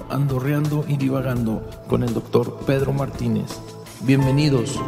escuchando Andorreando y Divagando con el doctor Pedro Martínez. Bienvenidos.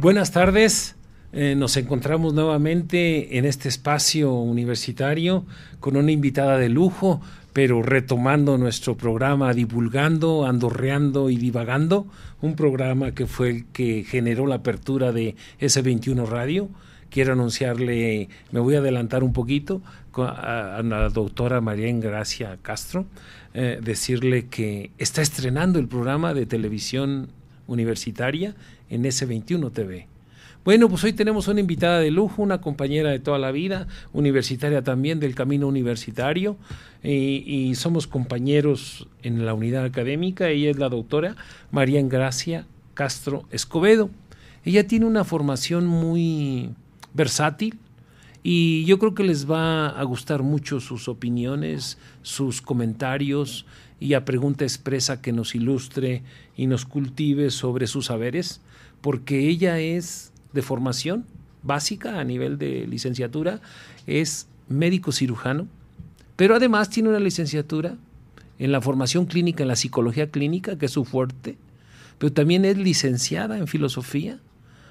Buenas tardes. Nos encontramos nuevamente en este espacio universitario con una invitada de lujo, pero retomando nuestro programa Divulgando, Andorreando y Divagando, un programa que fue el que generó la apertura de S21 Radio. Quiero anunciarle, me voy a adelantar un poquito, a la doctora María Engracia Castro, decirle que está estrenando el programa de televisión universitaria en S21 TV. Bueno, pues hoy tenemos una invitada de lujo, una compañera de toda la vida, universitaria también, del camino universitario, y somos compañeros en la unidad académica. Ella es la doctora María Engracia Castro Escobedo. Ella tiene una formación muy versátil y yo creo que les va a gustar mucho sus opiniones, sus comentarios y a pregunta expresa que nos ilustre y nos cultive sobre sus saberes, porque ella es de formación básica a nivel de licenciatura, es médico cirujano, pero además tiene una licenciatura en la formación clínica, en la psicología clínica, que es su fuerte, pero también es licenciada en filosofía.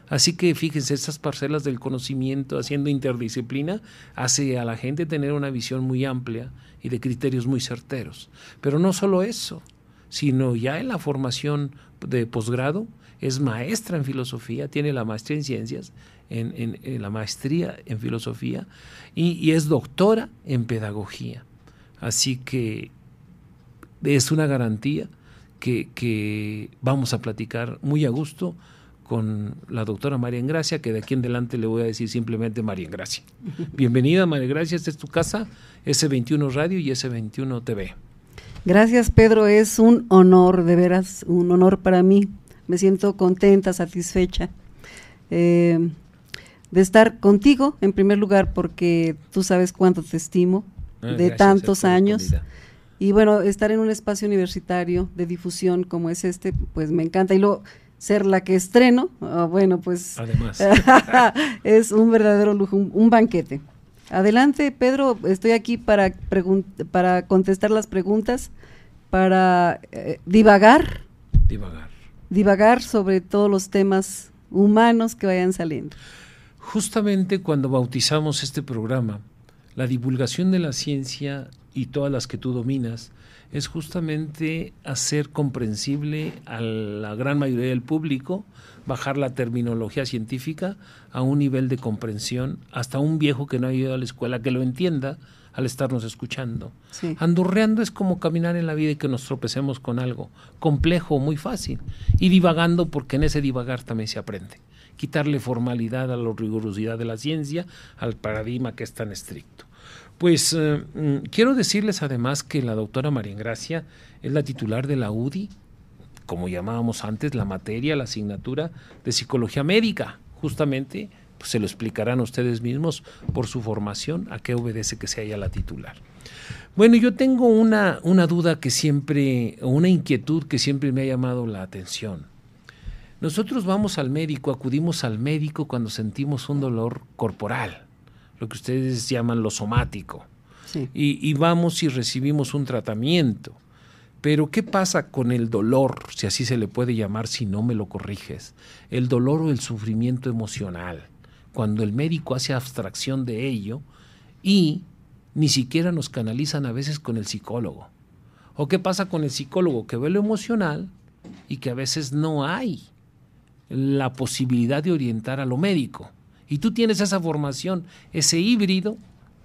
Así que fíjense, estas parcelas del conocimiento, haciendo interdisciplina, hace a la gente tener una visión muy amplia y de criterios muy certeros. Pero no solo eso, sino ya en la formación de posgrado, es maestra en filosofía, tiene la maestría en ciencias, en la maestría en filosofía, y es doctora en pedagogía. Así que es una garantía que vamos a platicar muy a gusto con la doctora María Engracia, que de aquí en adelante le voy a decir simplemente María Engracia. Bienvenida, María Engracia, esta es tu casa, S21 Radio y S21 TV. Gracias, Pedro, es un honor, de veras, un honor para mí. Me siento contenta, satisfecha de estar contigo, en primer lugar, porque tú sabes cuánto te estimo, de tantos años. Y bueno, estar en un espacio universitario de difusión como es este, pues me encanta. Y luego ser la que estreno, bueno, pues además es un verdadero lujo, un banquete. Adelante, Pedro, estoy aquí para contestar las preguntas, para divagar sobre todos los temas humanos que vayan saliendo. Justamente cuando bautizamos este programa, la divulgación de la ciencia y todas las que tú dominas es justamente hacer comprensible a la gran mayoría del público, bajar la terminología científica a un nivel de comprensión, hasta un viejo que no ha ido a la escuela que lo entienda al estarnos escuchando. Sí. Andorreando es como caminar en la vida y que nos tropecemos con algo complejo o muy fácil, y divagando porque en ese divagar también se aprende. Quitarle formalidad a la rigurosidad de la ciencia, al paradigma que es tan estricto. Pues quiero decirles además que la doctora María Engracia es la titular de la UDI, como llamábamos antes, la materia, la asignatura de psicología médica, justamente. Pues se lo explicarán ustedes mismos por su formación, a qué obedece que sea ella la titular. Bueno, yo tengo una duda que siempre, o una inquietud que siempre me ha llamado la atención. Nosotros vamos al médico, acudimos al médico cuando sentimos un dolor corporal, lo que ustedes llaman lo somático, sí. Y vamos y recibimos un tratamiento. Pero ¿qué pasa con el dolor, si así se le puede llamar, si no me lo corriges? El dolor o el sufrimiento emocional, cuando el médico hace abstracción de ello y ni siquiera nos canalizan a veces con el psicólogo. ¿O qué pasa con el psicólogo que ve lo emocional y que a veces no hay la posibilidad de orientar a lo médico? Y tú tienes esa formación, ese híbrido,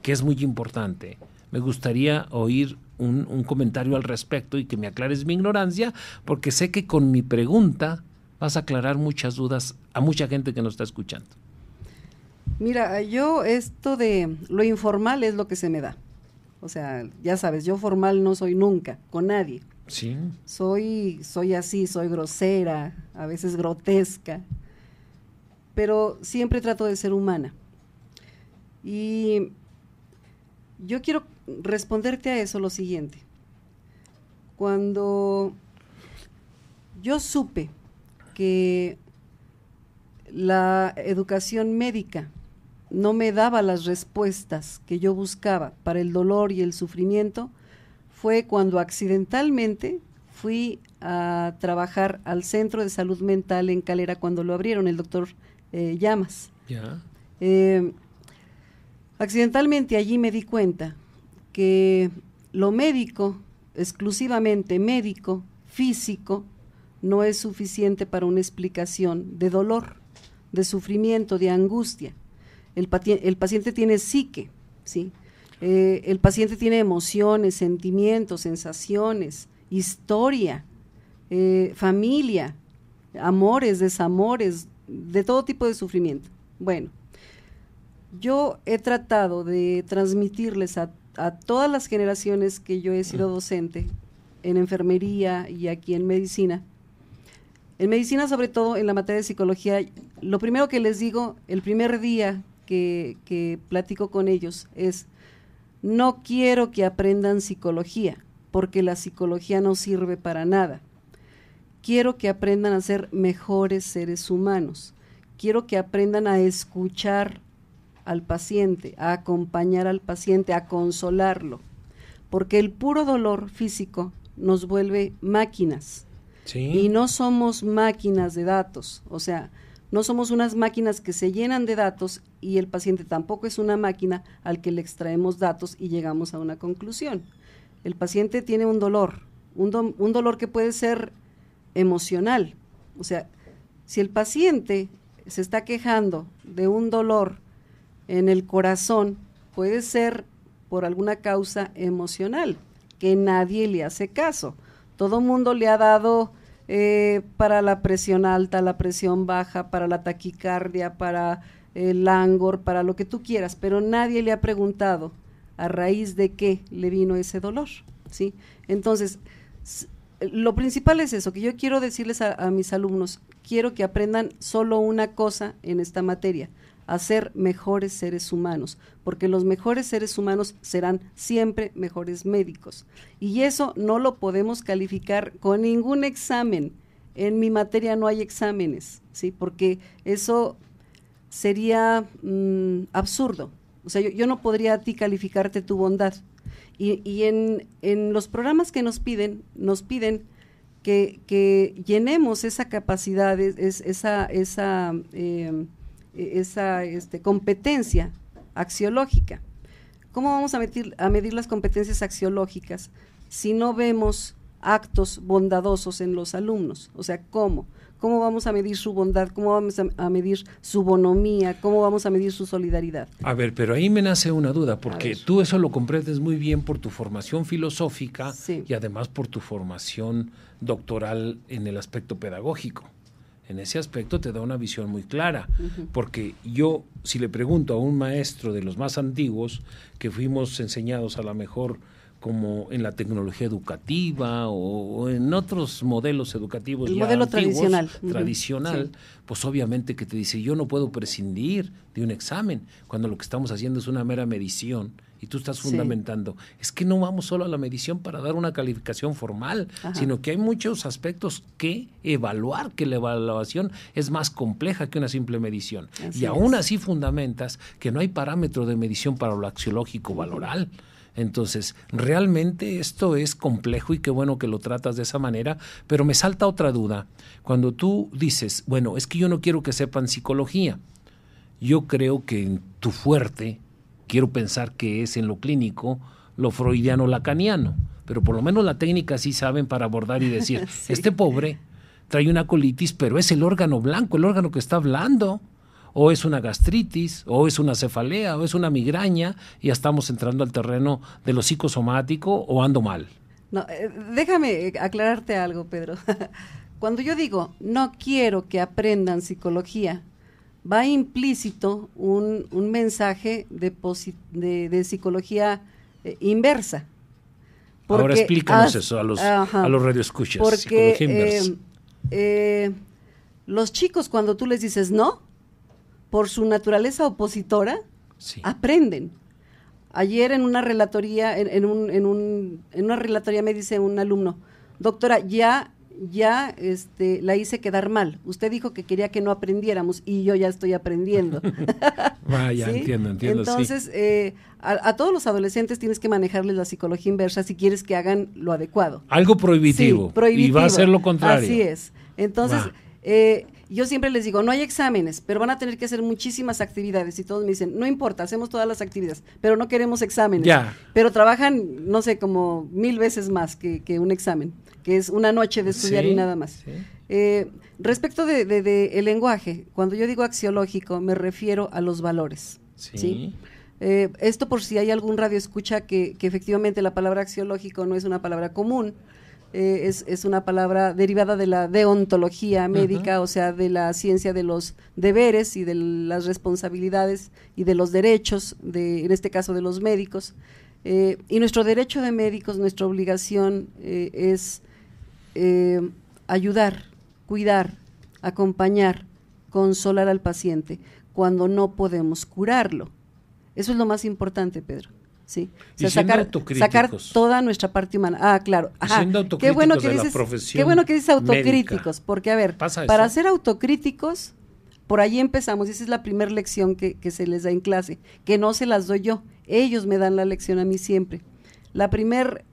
que es muy importante. Me gustaría oír un comentario al respecto y que me aclares mi ignorancia, porque sé que con mi pregunta vas a aclarar muchas dudas a mucha gente que nos está escuchando. Mira, yo esto de lo informal es lo que se me da. O sea, ya sabes, yo formal no soy nunca, con nadie. Sí. Soy así, soy grosera, a veces grotesca, pero siempre trato de ser humana. Y yo quiero responderte a eso lo siguiente. Cuando yo supe que la educación médica no me daba las respuestas que yo buscaba para el dolor y el sufrimiento fue cuando accidentalmente fui a trabajar al Centro de Salud Mental en Calera cuando lo abrieron, el doctor Llamas. Ya. Accidentalmente allí me di cuenta que lo médico, exclusivamente médico, físico, no es suficiente para una explicación de dolor, de sufrimiento, de angustia. El paciente tiene psique, ¿sí? El paciente tiene emociones, sentimientos, sensaciones, historia, familia, amores, desamores, de todo tipo de sufrimiento. Bueno, yo he tratado de transmitirles a todas las generaciones que yo he sido docente en enfermería y aquí en medicina, sobre todo en la materia de psicología, lo primero que les digo el primer día que platico con ellos es: no quiero que aprendan psicología, porque la psicología no sirve para nada. Quiero que aprendan a ser mejores seres humanos. Quiero que aprendan a escuchar al paciente, a acompañar al paciente, a consolarlo, porque el puro dolor físico nos vuelve máquinas. Sí. Y no somos máquinas de datos, o sea, no somos unas máquinas que se llenan de datos y el paciente tampoco es una máquina al que le extraemos datos y llegamos a una conclusión. El paciente tiene un dolor, un dolor que puede ser emocional, o sea, si el paciente se está quejando de un dolor en el corazón, puede ser por alguna causa emocional, que nadie le hace caso. Todo mundo le ha dado para la presión alta, la presión baja, para la taquicardia, para el langor, para lo que tú quieras, pero nadie le ha preguntado a raíz de qué le vino ese dolor, ¿sí? Entonces, lo principal es eso, que yo quiero decirles a mis alumnos, quiero que aprendan solo una cosa en esta materia: a ser mejores seres humanos, porque los mejores seres humanos serán siempre mejores médicos. Y eso no lo podemos calificar con ningún examen. En mi materia no hay exámenes, ¿sí? Porque eso sería absurdo. O sea, yo no podría a ti calificarte tu bondad. Y en los programas que nos piden que llenemos esa capacidad, esa competencia axiológica. ¿Cómo vamos a medir las competencias axiológicas si no vemos actos bondadosos en los alumnos? O sea, ¿cómo vamos a medir su bondad? ¿Cómo vamos a medir su bonomía? ¿Cómo vamos a medir su solidaridad? A ver, pero ahí me nace una duda, porque tú eso lo comprendes muy bien por tu formación filosófica, sí, y además por tu formación doctoral en el aspecto pedagógico. En ese aspecto te da una visión muy clara, porque yo, si le pregunto a un maestro de los más antiguos, que fuimos enseñados a lo mejor como en la tecnología educativa o en otros modelos educativos el ya modelo antiguos, tradicional, sí, pues obviamente que te dice, yo no puedo prescindir de un examen, cuando lo que estamos haciendo es una mera medición, y tú estás fundamentando, sí, es que no vamos solo a la medición para dar una calificación formal, sino que hay muchos aspectos que evaluar, que la evaluación es más compleja que una simple medición. Así y aún así fundamentas que no hay parámetro de medición para lo axiológico valoral. Entonces, realmente esto es complejo y qué bueno que lo tratas de esa manera, pero me salta otra duda. Cuando tú dices, bueno, es que yo no quiero que sepan psicología, yo creo que en tu fuerte, quiero pensar que es en lo clínico, lo freudiano-lacaniano, pero por lo menos la técnica sí saben para abordar y decir, sí, este pobre trae una colitis, pero es el órgano blanco, el órgano que está hablando, o es una gastritis, o es una cefalea, o es una migraña, y ya estamos entrando al terreno de lo psicosomático, o ando mal. No, déjame aclararte algo, Pedro. Cuando yo digo, no quiero que aprendan psicología, va implícito un mensaje de psicología inversa. Porque, ahora explícanos eso a los radioescuchas. Porque psicología inversa. Los chicos, cuando tú les dices no, por su naturaleza opositora, sí, aprenden. Ayer en una relatoría, en una relatoría me dice un alumno, doctora, ya ya la hice quedar mal. Usted dijo que quería que no aprendiéramos y yo ya estoy aprendiendo. Vaya, ¿Sí? entiendo. Entonces, sí. A todos los adolescentes tienes que manejarles la psicología inversa si quieres que hagan lo adecuado. Algo prohibitivo. Sí, prohibitivo. Y va a ser lo contrario. Así es. Entonces, yo siempre les digo, no hay exámenes, pero van a tener que hacer muchísimas actividades. Y todos me dicen, no importa, hacemos todas las actividades, pero no queremos exámenes. Ya. Pero trabajan, no sé, como 1000 veces más que un examen, que es una noche de estudiar y nada más. Sí. Respecto de el lenguaje, cuando yo digo axiológico, me refiero a los valores. Sí. ¿Sí? Esto por si hay algún radioescucha que efectivamente la palabra axiológico no es una palabra común, es una palabra derivada de la deontología médica, o sea, de la ciencia de los deberes y de las responsabilidades y de los derechos, en este caso de los médicos. Y nuestro derecho de médicos, nuestra obligación es ayudar, cuidar, acompañar, consolar al paciente cuando no podemos curarlo. Eso es lo más importante, Pedro. Sí. O sea, sacar toda nuestra parte humana. Ah, claro. Ajá. Siendo autocríticos qué bueno que de dices, la profesión qué bueno que dices autocríticos, médica. porque a ver, para ser autocríticos, por ahí empezamos, y esa es la primera lección que se les da en clase, que no se las doy yo, ellos me dan la lección a mí siempre. La primer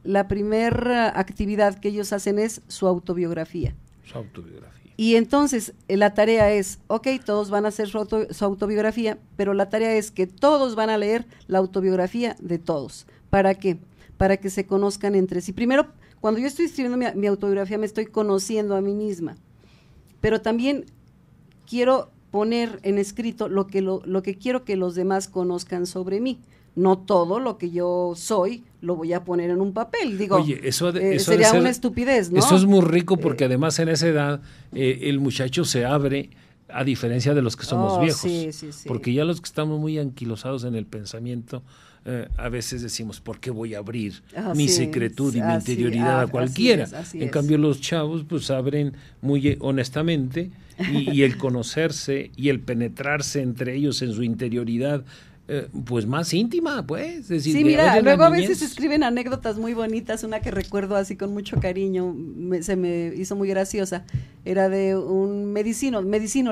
actividad que ellos hacen es su autobiografía. Su autobiografía. Y entonces la tarea es, todos van a hacer su autobiografía, pero la tarea es que todos van a leer la autobiografía de todos. ¿Para qué? Para que se conozcan entre sí. Primero, cuando yo estoy escribiendo mi autobiografía, me estoy conociendo a mí misma, pero también quiero poner en escrito lo que quiero que los demás conozcan sobre mí. No todo lo que yo soy lo voy a poner en un papel. Digo, oye, eso sería una estupidez, ¿no? Eso es muy rico porque además en esa edad el muchacho se abre, a diferencia de los que somos viejos. Sí. Porque ya los que estamos muy anquilosados en el pensamiento, a veces decimos, ¿por qué voy a abrir mi secretud y mi interioridad a cualquiera? Así en cambio los chavos pues abren muy honestamente y el conocerse y el penetrarse entre ellos en su interioridad, pues más íntima, pues. Es decir, sí, mira, luego a veces escriben anécdotas muy bonitas, una que recuerdo así con mucho cariño, se me hizo muy graciosa, era de un medicino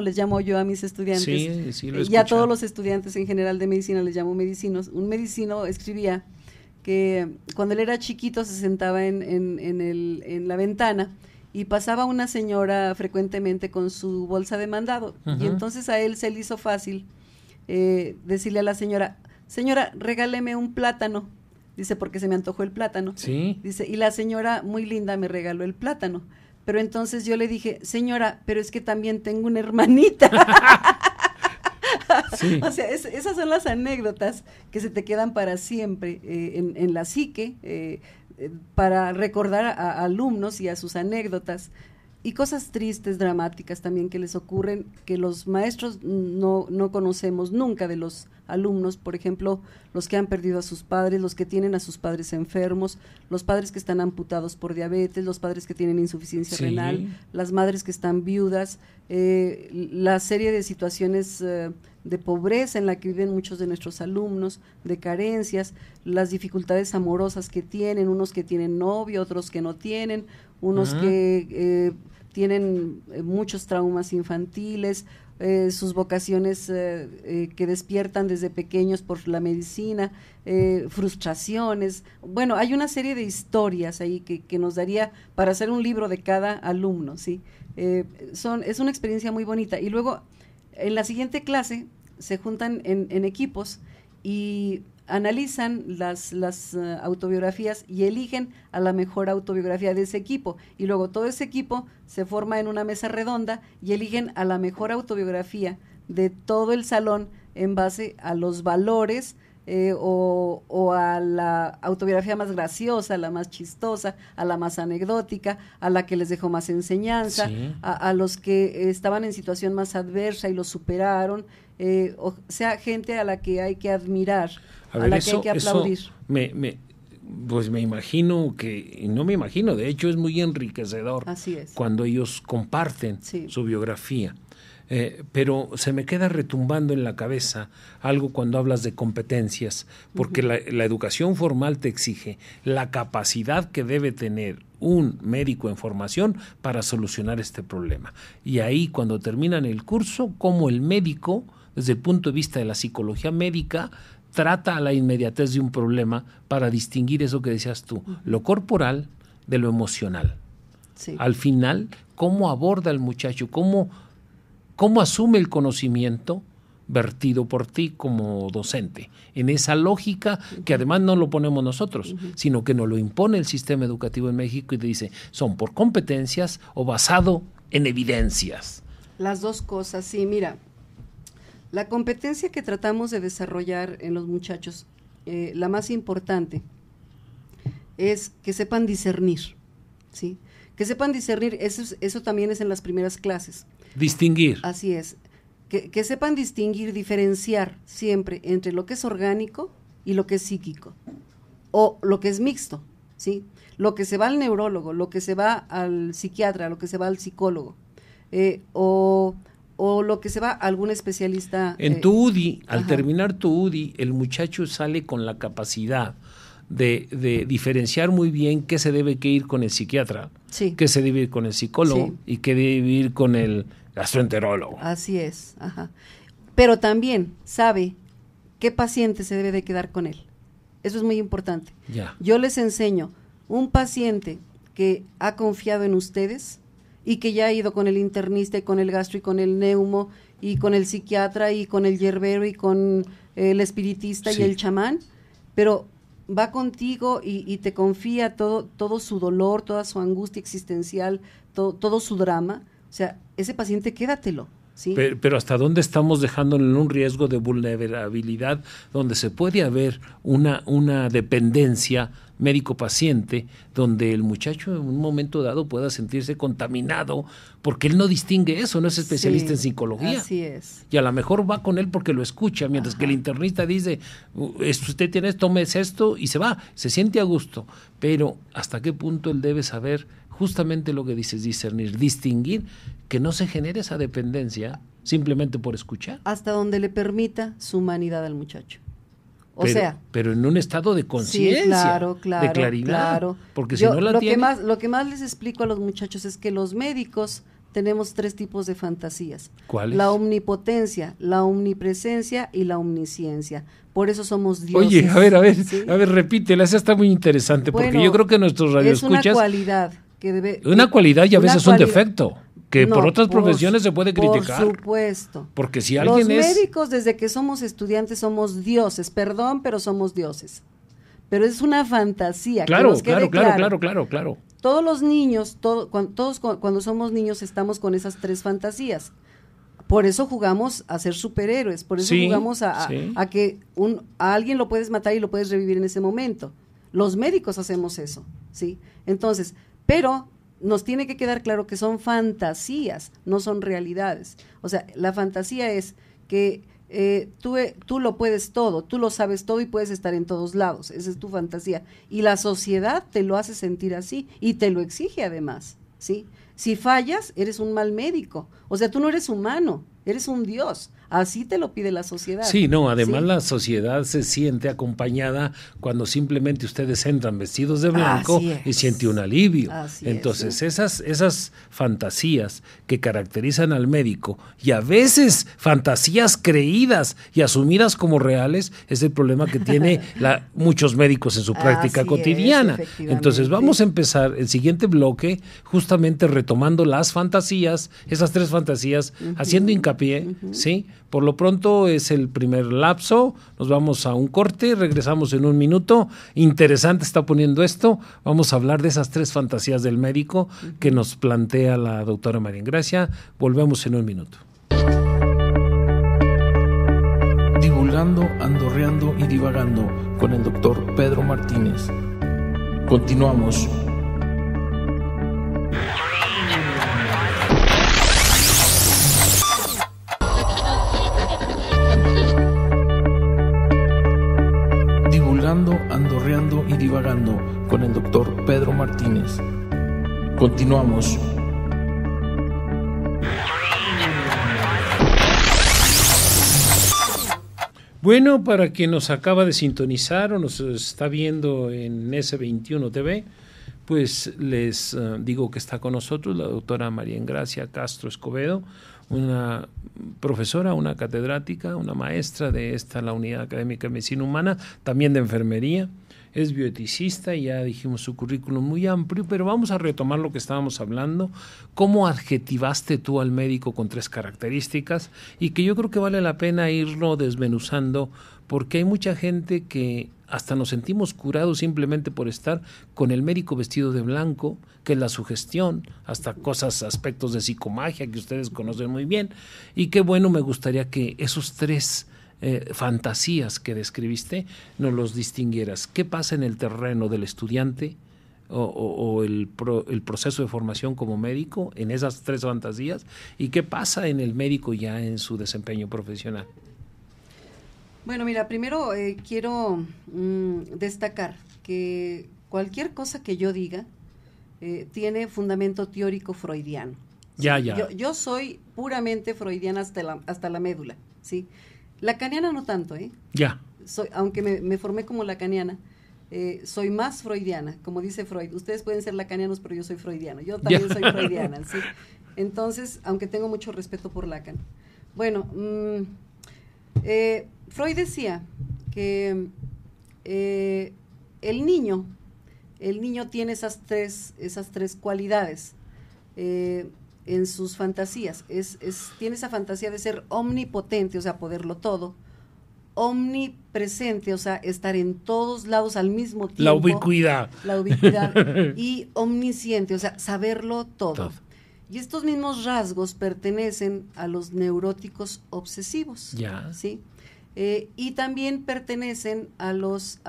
les llamo yo a mis estudiantes, sí, lo y a todos los estudiantes en general de medicina les llamo medicinos. Un medicino escribía que cuando él era chiquito se sentaba en la ventana y pasaba una señora frecuentemente con su bolsa de mandado, y entonces a él se le hizo fácil decirle a la señora, regáleme un plátano, dice, porque se me antojó el plátano, dice, y la señora muy linda me regaló el plátano, pero entonces yo le dije, señora, pero es que también tengo una hermanita. O sea, esas son las anécdotas que se te quedan para siempre en la psique, para recordar a alumnos y a sus anécdotas. Y cosas tristes, dramáticas también que les ocurren, que los maestros no conocemos nunca de los alumnos, por ejemplo, los que han perdido a sus padres, los que tienen a sus padres enfermos, los padres que están amputados por diabetes, los padres que tienen insuficiencia renal, las madres que están viudas, la serie de situaciones de pobreza en la que viven muchos de nuestros alumnos, de carencias, las dificultades amorosas que tienen, unos que tienen novio, otros que no tienen, unos que tienen muchos traumas infantiles, sus vocaciones que despiertan desde pequeños por la medicina, frustraciones. Bueno, hay una serie de historias ahí que nos daría para hacer un libro de cada alumno, ¿sí? Es una experiencia muy bonita. Y luego, en la siguiente clase, se juntan en equipos y analizan las autobiografías y eligen a la mejor autobiografía de ese equipo, y luego todo ese equipo se forma en una mesa redonda y eligen a la mejor autobiografía de todo el salón en base a los valores o a la autobiografía más graciosa, la más chistosa, a la más anecdótica, a la que les dejó más enseñanza, a los que estaban en situación más adversa y los superaron, o sea, gente a la que hay que admirar, a la que hay que aplaudir. Pues me imagino que, no me imagino, de hecho es muy enriquecedor. Así es. Cuando ellos comparten su biografía. Pero se me queda retumbando en la cabeza algo cuando hablas de competencias, porque la educación formal te exige la capacidad que debe tener un médico en formación para solucionar este problema. Y ahí, cuando terminan el curso, como el médico, desde el punto de vista de la psicología médica, trata a la inmediatez de un problema para distinguir eso que decías tú, lo corporal de lo emocional. Sí. Al final, ¿cómo aborda el muchacho? ¿Cómo asume el conocimiento vertido por ti como docente? En esa lógica que además no lo ponemos nosotros, sino que nos lo impone el sistema educativo en México y te dice, son por competencias o basado en evidencias. Las dos cosas, sí, mira. La competencia que tratamos de desarrollar en los muchachos, la más importante, es que sepan discernir, ¿sí? Que sepan discernir, eso también es en las primeras clases. Distinguir. Así es. Que sepan distinguir, diferenciar siempre entre lo que es orgánico y lo que es psíquico, o lo que es mixto, ¿sí? Lo que se va al neurólogo, lo que se va al psiquiatra, lo que se va al psicólogo, o lo que se va a algún especialista. En tu UDI, al terminar tu UDI, el muchacho sale con la capacidad de diferenciar muy bien qué se debe ir con el psiquiatra, qué se debe ir con el psicólogo y qué debe ir con el gastroenterólogo. Así es, pero también sabe qué paciente se debe de quedar con él. Eso es muy importante. Yo les enseño, un paciente que ha confiado en ustedes y que ya ha ido con el internista y con el gastro y con el neumo y con el psiquiatra y con el yerbero y con el espiritista y el chamán, pero va contigo y te confía todo su dolor, toda su angustia existencial, todo su drama. O sea, ese paciente quédatelo, ¿sí? Pero ¿hasta dónde estamos dejándolo en un riesgo de vulnerabilidad donde se puede haber una dependencia médico-paciente, donde el muchacho en un momento dado pueda sentirse contaminado porque él no distingue eso, no es especialista en psicología? Así es. Y a lo mejor va con él porque lo escucha, mientras que el internista dice, usted tiene esto, tomes esto, y se va, se siente a gusto. Pero ¿hasta qué punto él debe saber justamente lo que dices, discernir, distinguir, que no se genere esa dependencia simplemente por escuchar? Hasta donde le permita su humanidad al muchacho. Pero en un estado de conciencia, de claridad, porque si no la tiene... Lo que más les explico a los muchachos es que los médicos tenemos 3 tipos de fantasías. ¿Cuáles? La omnipotencia, la omnipresencia y la omnisciencia. Por eso somos dioses. Oye, a ver, repítela, esa está muy interesante, porque yo creo que nuestros radioescuchas... Es una cualidad que debe... Una cualidad y a veces un defecto, que por otras profesiones se puede criticar. Por supuesto. Porque si alguien Los médicos, desde que somos estudiantes, somos dioses, perdón, pero somos dioses. Pero es una fantasía. Claro. Todos los niños, cuando somos niños estamos con esas 3 fantasías. Por eso jugamos a ser superhéroes, por eso jugamos a que a alguien lo puedes matar y lo puedes revivir en ese momento. Los médicos hacemos eso, ¿sí? Entonces, pero nos tiene que quedar claro que son fantasías, no son realidades. O sea, la fantasía es que tú lo puedes todo, tú lo sabes todo y puedes estar en todos lados, esa es tu fantasía. Y la sociedad te lo hace sentir así y te lo exige además, ¿sí? Si fallas, eres un mal médico. O sea, tú no eres humano, eres un dios. Así te lo pide la sociedad. Sí, no, además la sociedad se siente acompañada cuando simplemente ustedes entran vestidos de blanco y siente un alivio. Entonces, esas fantasías que caracterizan al médico y a veces fantasías creídas y asumidas como reales, es el problema que tiene muchos médicos en su práctica cotidiana. Entonces, vamos a empezar el siguiente bloque justamente retomando las fantasías, esas 3 fantasías, haciendo hincapié, ¿sí? Por lo pronto es el primer lapso, nos vamos a un corte, regresamos en un minuto. Interesante está poniendo esto, vamos a hablar de esas 3 fantasías del médico que nos plantea la doctora María Ingracia. Volvemos en un minuto. Divulgando, andorreando y divagando con el doctor Pedro Martínez. Continuamos. Andorreando y divagando Martínez. Continuamos. Bueno, para quien nos acaba de sintonizar o nos está viendo en S21 TV, pues les digo que está con nosotros la doctora María Engracia Castro Escobedo, una profesora, una catedrática, una maestra de la Unidad Académica de Medicina Humana, también de Enfermería. Es bioeticista y ya dijimos su currículum muy amplio, pero vamos a retomar lo que estábamos hablando. ¿Cómo adjetivaste tú al médico con 3 características? Y que yo creo que vale la pena irlo desmenuzando, porque hay mucha gente que hasta nos sentimos curados simplemente por estar con el médico vestido de blanco, que es la sugestión, hasta aspectos de psicomagia que ustedes conocen muy bien. Y qué bueno, me gustaría que esos 3 fantasías que describiste nos los distinguieras. ¿Qué pasa en el terreno del estudiante o el proceso de formación como médico en esas 3 fantasías? ¿Y qué pasa en el médico ya en su desempeño profesional? Bueno, mira, primero quiero destacar que cualquier cosa que yo diga tiene fundamento teórico freudiano. Ya. Yo soy puramente freudiana hasta la médula, ¿sí? Lacaniana no tanto, ¿eh? Ya. Aunque me formé como lacaniana, soy más freudiana, como dice Freud. Ustedes pueden ser lacanianos, pero yo soy freudiano. Yo también soy freudiana, ¿sí? Entonces, aunque tengo mucho respeto por Lacan. Bueno, Freud decía que el niño tiene esas tres cualidades en sus fantasías. Tiene esa fantasía de ser omnipotente, o sea, poderlo todo, omnipresente, o sea, estar en todos lados al mismo tiempo. La ubicuidad. Y omnisciente, o sea, saberlo todo. Y estos mismos rasgos pertenecen a los neuróticos obsesivos. Ya. ¿Sí? Y también pertenecen a los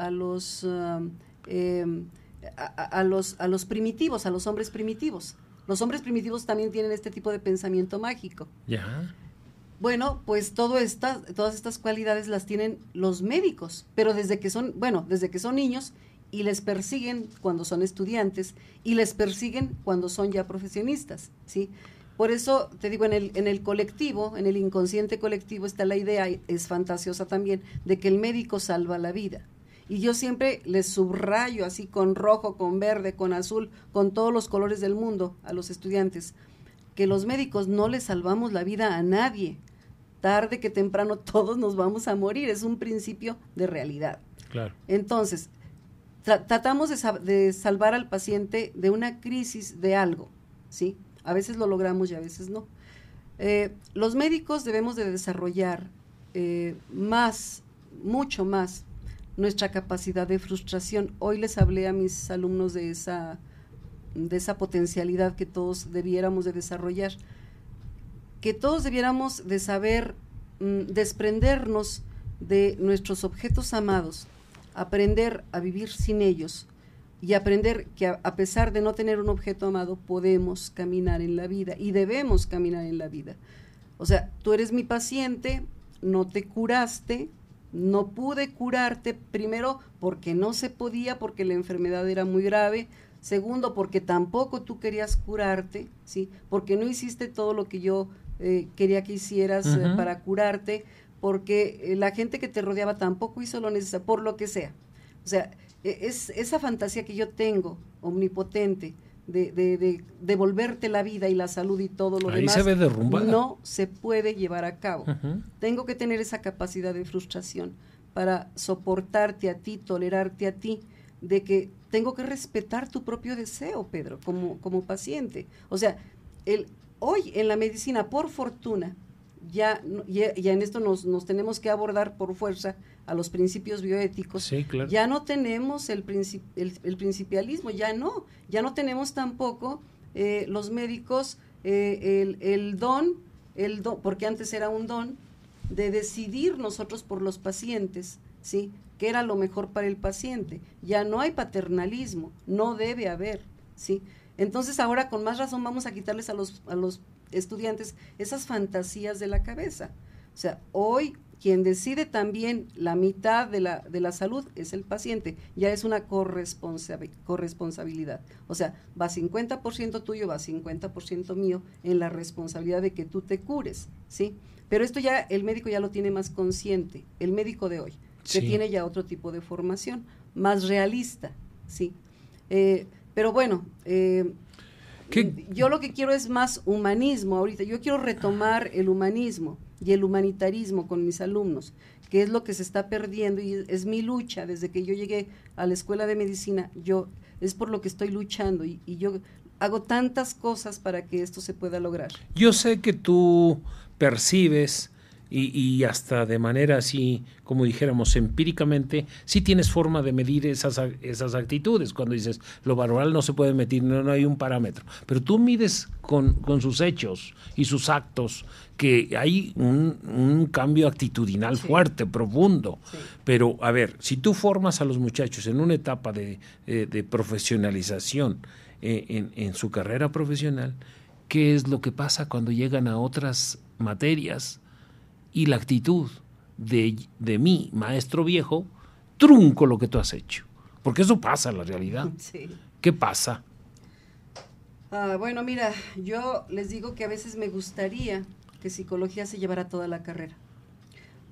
primitivos, a los hombres primitivos. Los hombres primitivos también tienen este tipo de pensamiento mágico. Ya. Bueno, pues todas estas cualidades las tienen los médicos, pero desde que son niños, y les persiguen cuando son estudiantes, y les persiguen cuando son ya profesionistas, ¿sí? Por eso te digo, en el colectivo, en el inconsciente colectivo está la idea, es fantasiosa también, de que el médico salva la vida. Y yo siempre les subrayo así con rojo, con verde, con azul, con todos los colores del mundo a los estudiantes, que los médicos no les salvamos la vida a nadie. Tarde que temprano todos nos vamos a morir, es un principio de realidad. Claro. Entonces, tratamos de salvar al paciente de una crisis de algo, ¿sí? A veces lo logramos y a veces no. Los médicos debemos de desarrollar mucho más, nuestra capacidad de frustración. Hoy les hablé a mis alumnos de esa potencialidad que todos debiéramos de desarrollar, que todos debiéramos de saber desprendernos de nuestros objetos amados, aprender a vivir sin ellos y aprender que a pesar de no tener un objeto amado podemos caminar en la vida y debemos caminar en la vida. O sea, tú eres mi paciente, no te curaste, no pude curarte, primero porque no se podía, porque la enfermedad era muy grave, segundo porque tampoco tú querías curarte, ¿sí? Porque no hiciste todo lo que yo quería que hicieras para curarte, porque la gente que te rodeaba tampoco hizo lo necesario, por lo que sea. O sea, es esa fantasía que yo tengo, omnipotente, de devolverte la vida y la salud y todo lo demás, se ve derrumbada. No se puede llevar a cabo. Tengo que tener esa capacidad de frustración para soportarte a ti, tolerarte a ti, de que tengo que respetar tu propio deseo, Pedro, como paciente. O sea, hoy en la medicina, por fortuna, ya en esto nos tenemos que abordar por fuerza a los principios bioéticos. Sí, claro. Ya no tenemos el principialismo, ya no tenemos tampoco los médicos el don, porque antes era un don, de decidir nosotros por los pacientes, ¿sí? ¿Qué era lo mejor para el paciente? Ya no hay paternalismo, no debe haber, ¿sí? Entonces ahora con más razón vamos a quitarles a los estudiantes esas fantasías de la cabeza. O sea, hoy quien decide también la mitad de la salud es el paciente, ya es una corresponsabilidad. O sea, va 50% tuyo, va 50% mío en la responsabilidad de que tú te cures, ¿sí? Pero esto ya el médico ya lo tiene más consciente, el médico de hoy, que Sí. tiene ya otro tipo de formación, más realista, ¿sí? Pero bueno, yo lo que quiero es más humanismo ahorita, yo quiero retomar el humanismo y el humanitarismo con mis alumnos, que es lo que se está perdiendo y es mi lucha desde que yo llegué a la escuela de medicina, es por lo que estoy luchando y yo hago tantas cosas para que esto se pueda lograr. Yo sé que tú percibes y hasta de manera así, como dijéramos, empíricamente, sí tienes forma de medir esas actitudes. Cuando dices, lo varoral no se puede medir, no hay un parámetro. Pero tú mides con sus hechos y sus actos que hay un cambio actitudinal fuerte, profundo. Sí. Pero, a ver, si tú formas a los muchachos en una etapa de profesionalización en su carrera profesional, ¿qué es lo que pasa cuando llegan a otras materias? Y la actitud de mí, maestro viejo, trunco lo que tú has hecho. Porque eso pasa en la realidad. Sí. ¿Qué pasa? Bueno, mira, yo les digo que a veces me gustaría que psicología se llevara toda la carrera,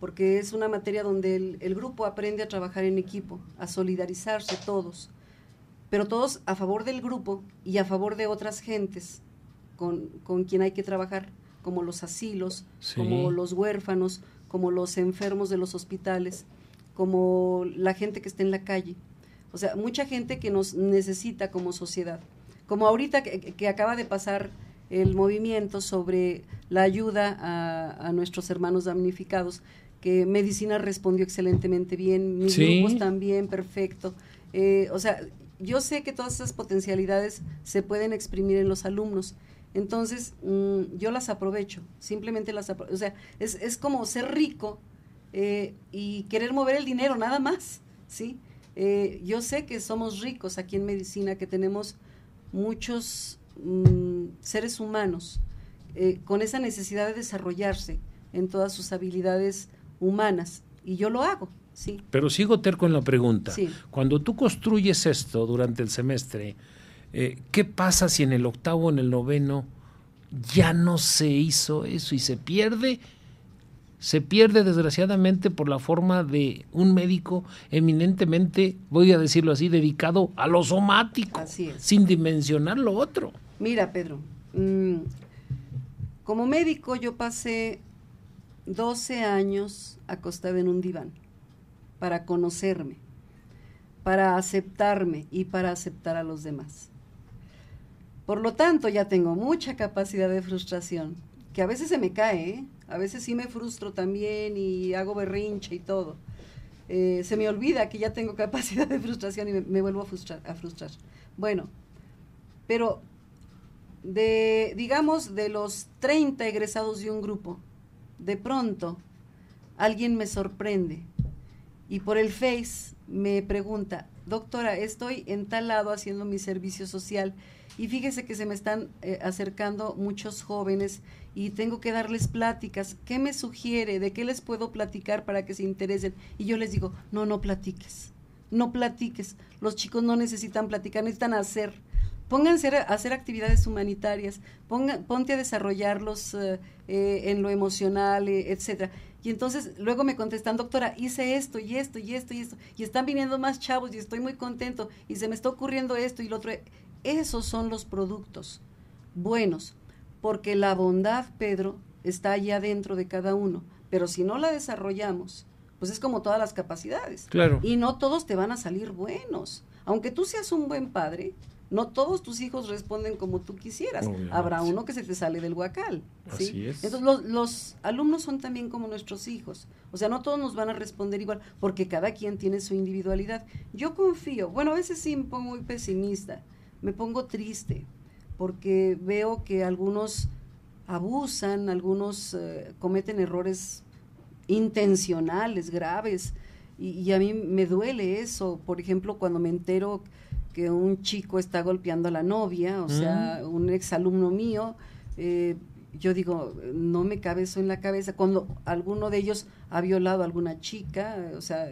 porque es una materia donde el grupo aprende a trabajar en equipo, a solidarizarse todos, pero todos a favor del grupo y a favor de otras gentes con quien hay que trabajar, como los asilos, Sí. como los huérfanos, como los enfermos de los hospitales, como la gente que está en la calle. O sea, mucha gente que nos necesita como sociedad. Como ahorita que acaba de pasar el movimiento sobre la ayuda a nuestros hermanos damnificados, que Medicina respondió excelentemente bien, mis Sí. grupos también, perfecto. O sea, yo sé que todas esas potencialidades se pueden exprimir en los alumnos. Entonces, yo las aprovecho, simplemente las aprovecho. O sea, es como ser rico y querer mover el dinero, nada más, ¿sí? Yo sé que somos ricos aquí en medicina, que tenemos muchos seres humanos con esa necesidad de desarrollarse en todas sus habilidades humanas, y yo lo hago, ¿sí? Pero sigo terco en la pregunta. Sí. Cuando tú construyes esto durante el semestre, ¿qué pasa si en el octavo, en el noveno, ya no se hizo eso y se pierde? Se pierde desgraciadamente por la forma de un médico eminentemente, voy a decirlo así, dedicado a lo somático, Así es. sin dimensionar lo otro. Mira, Pedro, como médico yo pasé 12 años acostada en un diván para conocerme, para aceptarme y para aceptar a los demás. Por lo tanto, ya tengo mucha capacidad de frustración, que a veces se me cae, ¿eh? A veces sí me frustro también y hago berrinche y todo. Se me olvida que ya tengo capacidad de frustración y me vuelvo a frustrar. Bueno, pero digamos, de los 30 egresados de un grupo, de pronto alguien me sorprende y por el Face me pregunta, doctora, estoy en tal lado haciendo mi servicio social y fíjese que se me están acercando muchos jóvenes y tengo que darles pláticas. ¿Qué me sugiere? ¿De qué les puedo platicar para que se interesen? Y yo les digo, no platiques, no platiques. Los chicos no necesitan platicar, necesitan hacer. Pónganse a hacer actividades humanitarias, ponte a desarrollarlos en lo emocional, etcétera. Y entonces luego me contestan, doctora, hice esto y esto y esto y esto, y están viniendo más chavos y estoy muy contento y se me está ocurriendo esto y lo otro. Esos son los productos buenos, porque la bondad, Pedro, está allá dentro de cada uno, pero si no la desarrollamos, pues es como todas las capacidades. Claro. Y no todos te van a salir buenos. Aunque tú seas un buen padre, no todos tus hijos responden como tú quisieras. Obviamente. Habrá uno que se te sale del huacal, ¿sí? Así es. Entonces los alumnos son también como nuestros hijos. O sea, no todos nos van a responder igual, porque cada quien tiene su individualidad. Yo confío, bueno, a veces sí me pongo muy pesimista, me pongo triste, porque veo que algunos abusan, algunos cometen errores intencionales, graves, y a mí me duele eso. Por ejemplo, cuando me entero que un chico está golpeando a la novia, o sea, un exalumno mío, yo digo, no me cabe eso en la cabeza, cuando alguno de ellos ha violado a alguna chica, o sea,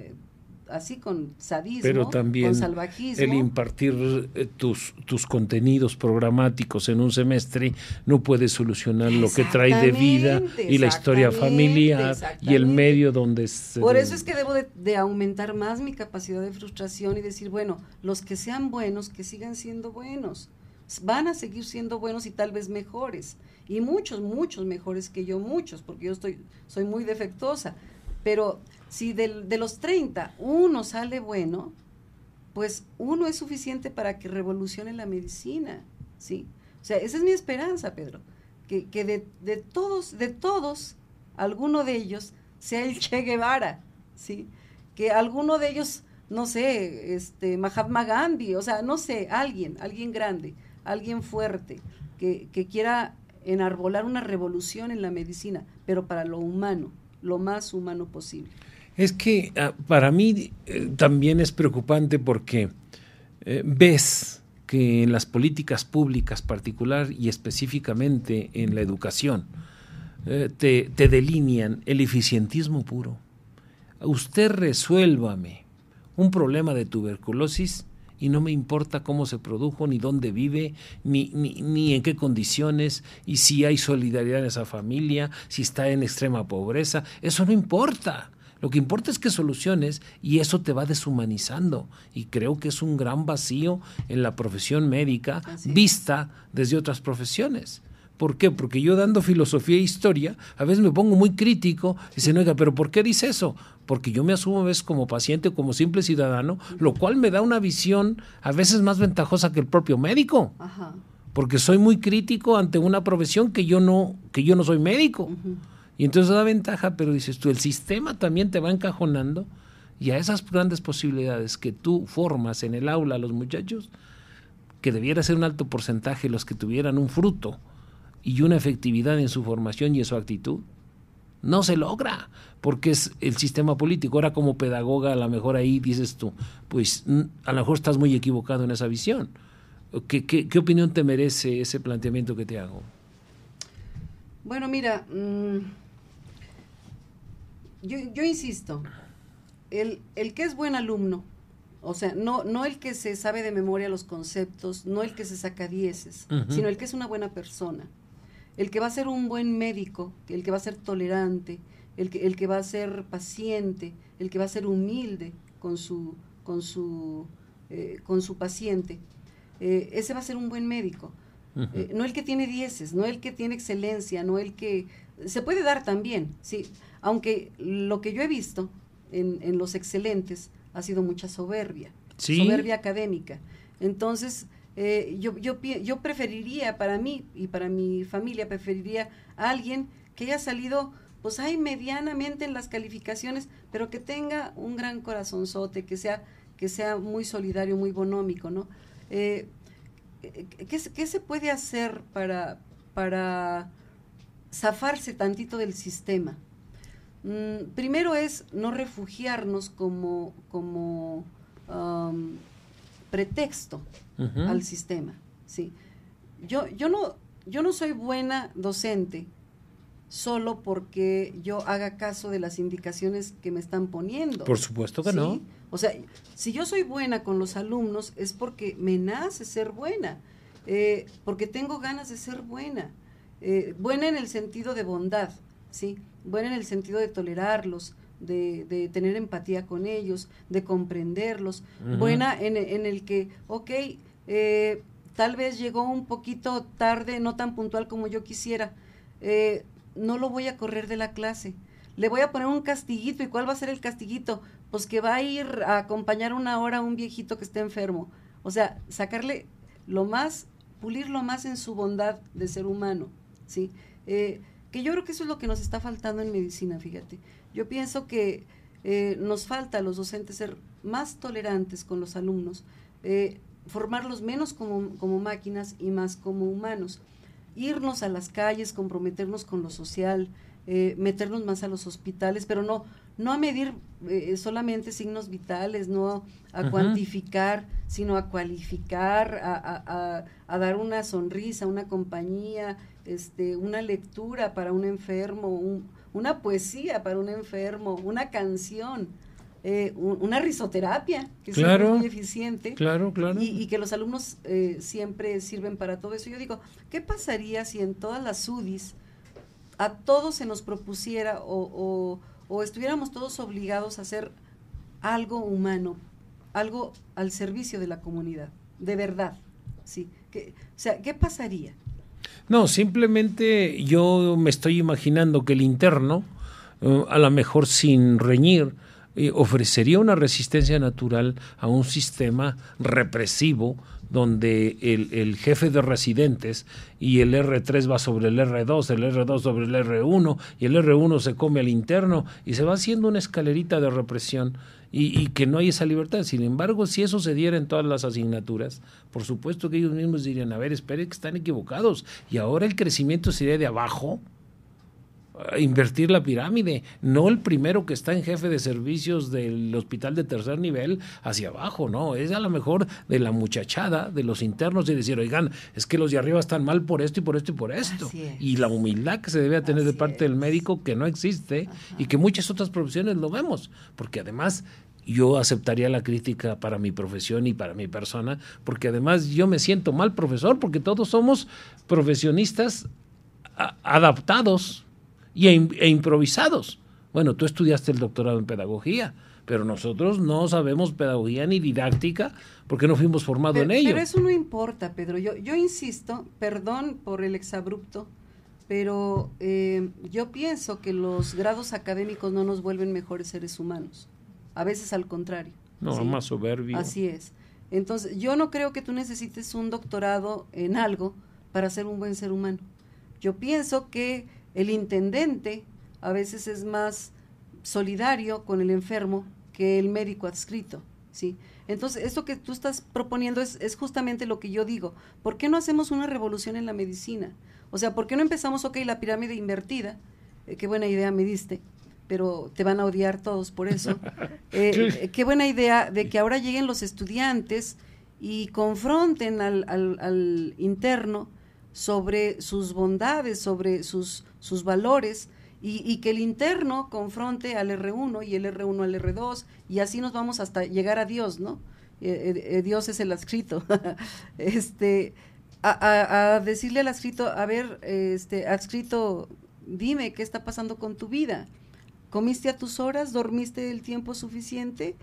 así con sadismo, pero también con salvajismo. el impartir tus contenidos programáticos en un semestre no puede solucionar lo que trae de vida y la historia familiar y el medio donde se... Por eso es que debo de aumentar más mi capacidad de frustración y decir, bueno, los que sean buenos, que sigan siendo buenos, van a seguir siendo buenos y tal vez mejores, y muchos mejores que yo, porque yo soy muy defectuosa, pero si de los 30 uno sale bueno, pues uno es suficiente para que revolucione la medicina, ¿sí? O sea, esa es mi esperanza, Pedro, que de todos, alguno de ellos sea el Che Guevara, ¿sí? Que alguno de ellos, no sé, Mahatma Gandhi, o sea, no sé, alguien grande, alguien fuerte, que quiera enarbolar una revolución en la medicina, pero para lo humano, lo más humano posible. Es que para mí también es preocupante porque ves que en las políticas públicas particular y específicamente en la educación te delinean el eficientismo puro. Usted resuélvame un problema de tuberculosis y no me importa cómo se produjo, ni dónde vive, ni en qué condiciones, y si hay solidaridad en esa familia, si está en extrema pobreza, eso no importa. Lo que importa es que soluciones, y eso te va deshumanizando, y creo que es un gran vacío en la profesión médica vista desde otras profesiones. ¿Por qué? Porque yo dando filosofía e historia, a veces me pongo muy crítico, y dicen, oiga, ¿pero por qué dice eso? Porque yo me asumo a veces como paciente, como simple ciudadano, lo cual me da una visión a veces más ventajosa que el propio médico. Ajá. Porque soy muy crítico ante una profesión que yo no soy médico. Uh-huh. Y entonces da ventaja, pero dices tú, el sistema también te va encajonando, y a esas grandes posibilidades que tú formas en el aula a los muchachos, que debiera ser un alto porcentaje los que tuvieran un fruto y una efectividad en su formación y en su actitud, no se logra, porque es el sistema político. Ahora, como pedagoga, a lo mejor ahí dices tú, pues a lo mejor estás muy equivocado en esa visión. ¿Qué opinión te merece ese planteamiento que te hago? Bueno, mira, yo insisto, el que es buen alumno, o sea, no el que se sabe de memoria los conceptos, no el que se saca 10, uh-huh, sino el que es una buena persona, el que va a ser un buen médico, el que va a ser tolerante, el que va a ser paciente, el que va a ser humilde con su paciente, ese va a ser un buen médico. Uh-huh. No el que tiene 10, no el que tiene excelencia, no el que... Se puede dar también, sí, aunque lo que yo he visto en los excelentes ha sido mucha soberbia, ¿sí? Soberbia académica. Entonces, yo preferiría, para mí y para mi familia, preferiría a alguien que haya salido, pues ahí medianamente en las calificaciones, pero que tenga un gran corazonzote, que sea muy solidario, muy bonómico, ¿no? ¿Qué se puede hacer para zafarse tantito del sistema? Primero es no refugiarnos como pretexto, uh-huh, al sistema, ¿sí? Yo no soy buena docente solo porque yo haga caso de las indicaciones que me están poniendo. Por supuesto que ¿sí? No. O sea, si yo soy buena con los alumnos es porque me nace ser buena, porque tengo ganas de ser buena, buena en el sentido de bondad, ¿sí? Buena en el sentido de tolerarlos, de tener empatía con ellos, de comprenderlos, uh-huh, buena en el que, tal vez llegó un poquito tarde, no tan puntual como yo quisiera, no lo voy a correr de la clase, le voy a poner un castiguito. ¿Y cuál va a ser el castiguito? Pues que va a ir a acompañar 1 hora a un viejito que esté enfermo. O sea, sacarle pulir lo más en su bondad de ser humano, ¿sí? Que yo creo que eso es lo que nos está faltando en medicina, fíjate. Yo pienso que nos falta a los docentes ser más tolerantes con los alumnos, formarlos menos como máquinas y más como humanos, irnos a las calles, comprometernos con lo social, meternos más a los hospitales, pero no a medir solamente signos vitales, no a uh-huh, cuantificar, sino a cualificar, a dar una sonrisa, una compañía, una lectura para un enfermo, una poesía para un enfermo, una canción, una risoterapia, que claro, es muy eficiente, claro. Y que los alumnos siempre sirven para todo eso. Yo digo, ¿qué pasaría si en todas las UDIs a todos se nos propusiera o estuviéramos todos obligados a hacer algo humano, algo al servicio de la comunidad, de verdad? Sí. ¿Qué pasaría? No, simplemente yo me estoy imaginando que el interno, a lo mejor sin reñir, ofrecería una resistencia natural a un sistema represivo donde el jefe de residentes y el R3 va sobre el R2, el R2 sobre el R1 y el R1 se come al interno y se va haciendo una escalerita de represión y que no hay esa libertad. Sin embargo, si eso se diera en todas las asignaturas, por supuesto que ellos mismos dirían, a ver, esperen que están equivocados y ahora el crecimiento sería de abajo, invertir la pirámide, no el primero que está en jefe de servicios del hospital de tercer nivel hacia abajo, no, es a lo mejor de la muchachada, de los internos y decir, oigan, es que los de arriba están mal por esto y por esto y por esto, y la humildad que se debe tener de parte del médico que no existe. Ajá. Y que muchas otras profesiones lo vemos, porque además yo aceptaría la crítica para mi profesión y para mi persona, porque además yo me siento mal profesor, porque todos somos profesionistas adaptados e improvisados. Bueno, tú estudiaste el doctorado en pedagogía, pero nosotros no sabemos pedagogía ni didáctica porque no fuimos formados en ello. Pero eso no importa, Pedro. Yo insisto, perdón por el exabrupto, pero yo pienso que los grados académicos no nos vuelven mejores seres humanos. A veces al contrario. No, ¿sí? Más soberbio. Así es. Entonces, yo no creo que tú necesites un doctorado en algo para ser un buen ser humano. Yo pienso que el intendente a veces es más solidario con el enfermo que el médico adscrito, ¿sí? Entonces, esto que tú estás proponiendo es justamente lo que yo digo. ¿Por qué no hacemos una revolución en la medicina? O sea, ¿por qué no empezamos, la pirámide invertida? Qué buena idea me diste, pero te van a odiar todos por eso. Qué buena idea de que ahora lleguen los estudiantes y confronten al interno sobre sus bondades, sobre sus valores, y que el interno confronte al R1 y el R1 al R2, y así nos vamos hasta llegar a Dios, ¿no? Dios es el adscrito. A decirle al adscrito, a ver, adscrito, dime qué está pasando con tu vida. ¿Comiste a tus horas? ¿Dormiste el tiempo suficiente?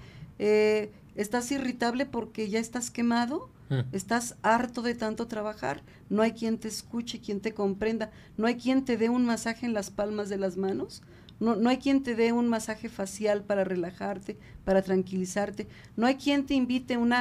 ¿Estás irritable porque ya estás quemado? ¿Estás harto de tanto trabajar? ¿No hay quien te escuche, quien te comprenda? ¿No hay quien te dé un masaje en las palmas de las manos? ¿No hay quien te dé un masaje facial para relajarte, para tranquilizarte? ¿No hay quien te invite un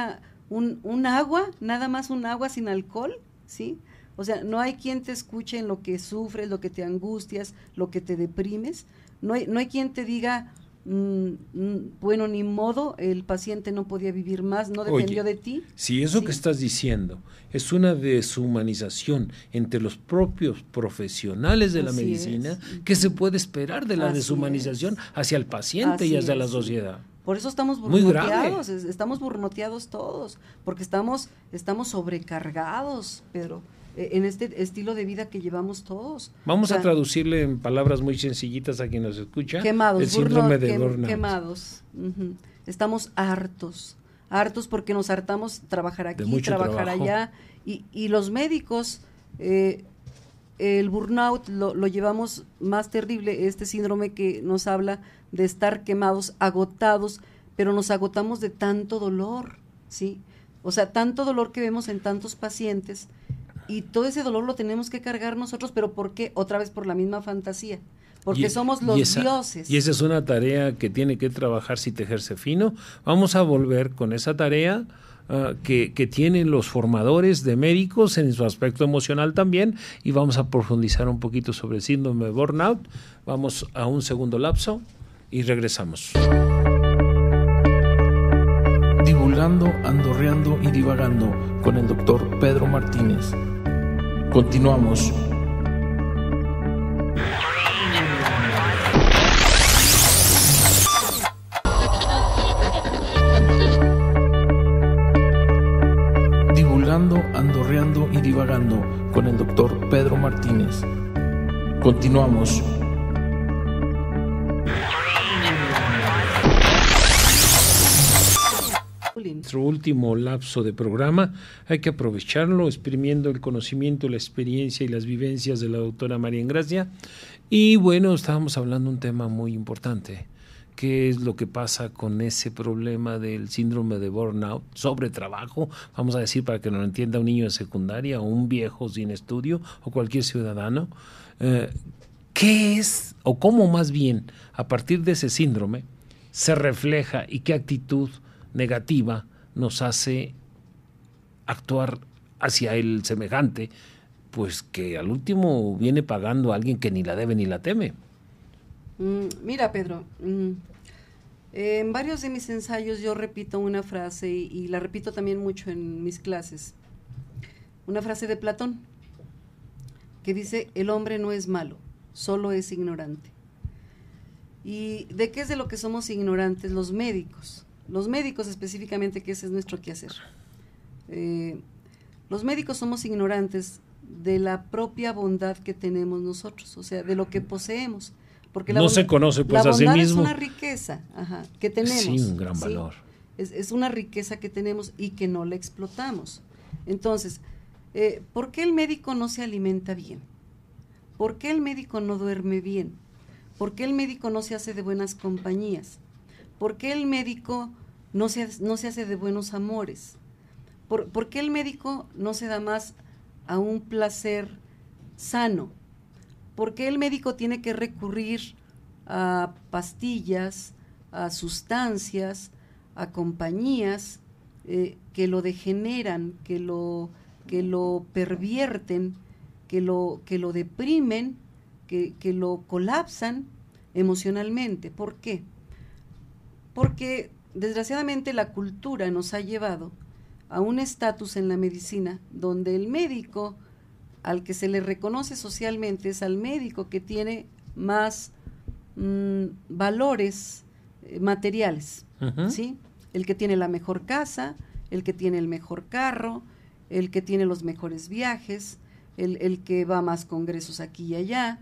agua, nada más un agua sin alcohol? ¿Sí? O sea, ¿no hay quien te escuche en lo que sufres, lo que te angustias, lo que te deprimes? ¿No hay quien te diga, bueno, ni modo, el paciente no podía vivir más, no dependió de ti? Si eso que estás diciendo es una deshumanización entre los propios profesionales de la medicina, ¿qué se puede esperar de la deshumanización hacia el paciente y hacia la sociedad? Por eso estamos burnoteados, estamos burnoteados todos, porque estamos sobrecargados, Pedro, en este estilo de vida que llevamos todos. Vamos a traducirle en palabras muy sencillitas a quien nos escucha. Quemados, el síndrome de burnout. Quemados. Estamos hartos porque nos hartamos trabajar aquí, trabajar allá, y los médicos, el burnout lo llevamos más terrible, este síndrome que nos habla de estar quemados, agotados, pero nos agotamos de tanto dolor, ¿sí? O sea, tanto dolor que vemos en tantos pacientes, y todo ese dolor lo tenemos que cargar nosotros, pero ¿por qué? Otra vez por la misma fantasía, porque somos los dioses. Y esa es una tarea que tiene que trabajarse y tejerse fino. Vamos a volver con esa tarea que tienen los formadores de médicos en su aspecto emocional también, y vamos a profundizar un poquito sobre el síndrome de burnout. Vamos a un segundo lapso y regresamos. Divulgando, andorreando y divagando con el doctor Pedro Martínez. Continuamos. Divulgando, andorreando y divagando con el doctor Pedro Martínez. Martínez. Continuamos. Nuestro último lapso de programa hay que aprovecharlo exprimiendo el conocimiento, la experiencia y las vivencias de la doctora María Engracia. Y bueno, estábamos hablando de un tema muy importante. ¿Qué es lo que pasa con ese problema del síndrome de burnout, sobretrabajo? Vamos a decir, para que nos lo entienda un niño de secundaria o un viejo sin estudio o cualquier ciudadano. ¿Qué es, o cómo más bien, a partir de ese síndrome, se refleja y qué actitud negativa nos hace actuar hacia el semejante, pues que al último viene pagando a alguien que ni la debe ni la teme? Mira, Pedro, en varios de mis ensayos yo repito una frase y la repito también mucho en mis clases, una frase de Platón que dice: el hombre no es malo, solo es ignorante. ¿Y de qué es de lo que somos ignorantes? Los médicos específicamente, que ese es nuestro quehacer. Los médicos somos ignorantes de la propia bondad que tenemos nosotros, o sea, de lo que poseemos. Porque no se conoce pues a sí mismo. La bondad es una riqueza que tenemos. Sí, un gran valor. Es una riqueza que tenemos y que no la explotamos. Entonces, ¿por qué el médico no se alimenta bien? ¿Por qué el médico no duerme bien? ¿Por qué el médico no se hace de buenas compañías? ¿Por qué el médico no se hace de buenos amores? ¿Por qué el médico no se da más a un placer sano? ¿Por qué el médico tiene que recurrir a pastillas, a sustancias, a compañías que lo degeneran, que lo pervierten, que lo deprimen, que lo colapsan emocionalmente? ¿Por qué? Porque desgraciadamente la cultura nos ha llevado a un estatus en la medicina donde el médico al que se le reconoce socialmente es al médico que tiene más valores materiales, ¿sí? El que tiene la mejor casa, el que tiene el mejor carro, el que tiene los mejores viajes, el que va a más congresos aquí y allá,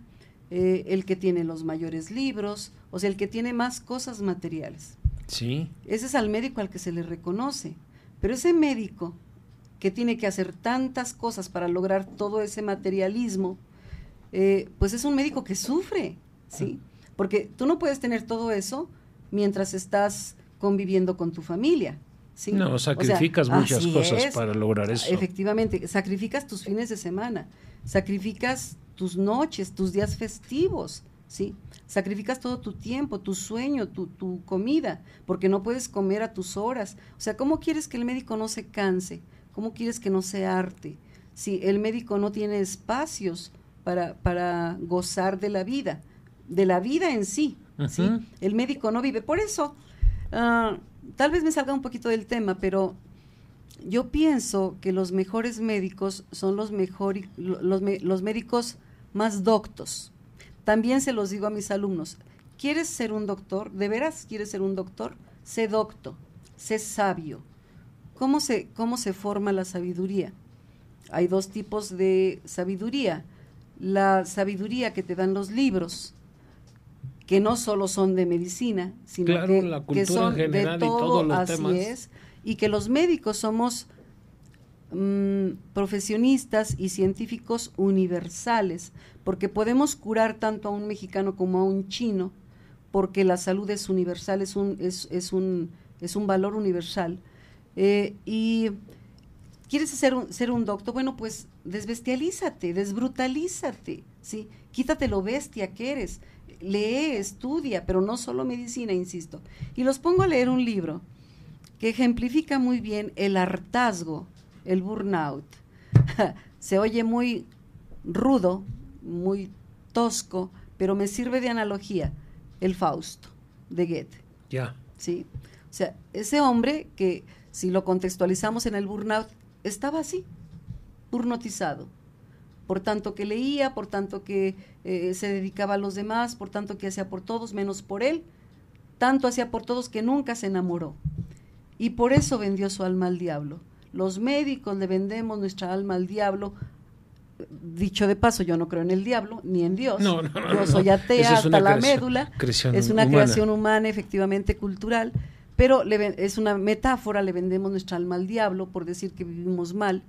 el que tiene los mayores libros, o sea, el que tiene más cosas materiales. Sí. Ese es al médico al que se le reconoce, pero ese médico que tiene que hacer tantas cosas para lograr todo ese materialismo, pues es un médico que sufre, ¿sí? Porque tú no puedes tener todo eso mientras estás conviviendo con tu familia, ¿sí? No, sacrificas muchas cosas para lograr eso. Efectivamente, sacrificas tus fines de semana, sacrificas tus noches, tus días festivos, ¿sí? Sacrificas todo tu tiempo, tu sueño, tu comida, porque no puedes comer a tus horas. O sea, ¿cómo quieres que el médico no se canse? ¿Cómo quieres que no se harte? Si el médico no tiene espacios para gozar de la vida en sí, ¿sí? El médico no vive. Por eso, tal vez me salga un poquito del tema, pero yo pienso que los mejores médicos son los médicos más doctos. También se los digo a mis alumnos: ¿quieres ser un doctor? ¿De veras quieres ser un doctor? Sé docto, sé sabio. ¿Cómo se forma la sabiduría? Hay dos tipos de sabiduría. La sabiduría que te dan los libros, que no solo son de medicina, sino claro, la cultura que son en general de todo, y todos los así temas. es, y que los médicos somos profesionistas y científicos universales, porque podemos curar tanto a un mexicano como a un chino, porque la salud es universal, es un valor universal. Y ¿quieres ser un doctor? Bueno, pues desbestialízate, desbrutalízate, ¿sí? Quítate lo bestia que eres, lee, estudia, pero no solo medicina, insisto. Y los pongo a leer un libro que ejemplifica muy bien el hartazgo, el burnout. Se oye muy rudo, muy tosco, pero me sirve de analogía: el Fausto, de Goethe. Ya. ¿Sí? O sea, ese hombre que, si lo contextualizamos en el burnout, estaba así, burnotizado, por tanto que leía, por tanto que se dedicaba a los demás, por tanto que hacía por todos menos por él, tanto hacía por todos que nunca se enamoró, y por eso vendió su alma al diablo. Los médicos le vendemos nuestra alma al diablo dicho de paso, yo no creo en el diablo ni en Dios. No, yo soy atea hasta la médula. Es una humana. creación humana, efectivamente cultural, pero es una metáfora, le vendemos nuestra alma al diablo por decir que vivimos mal.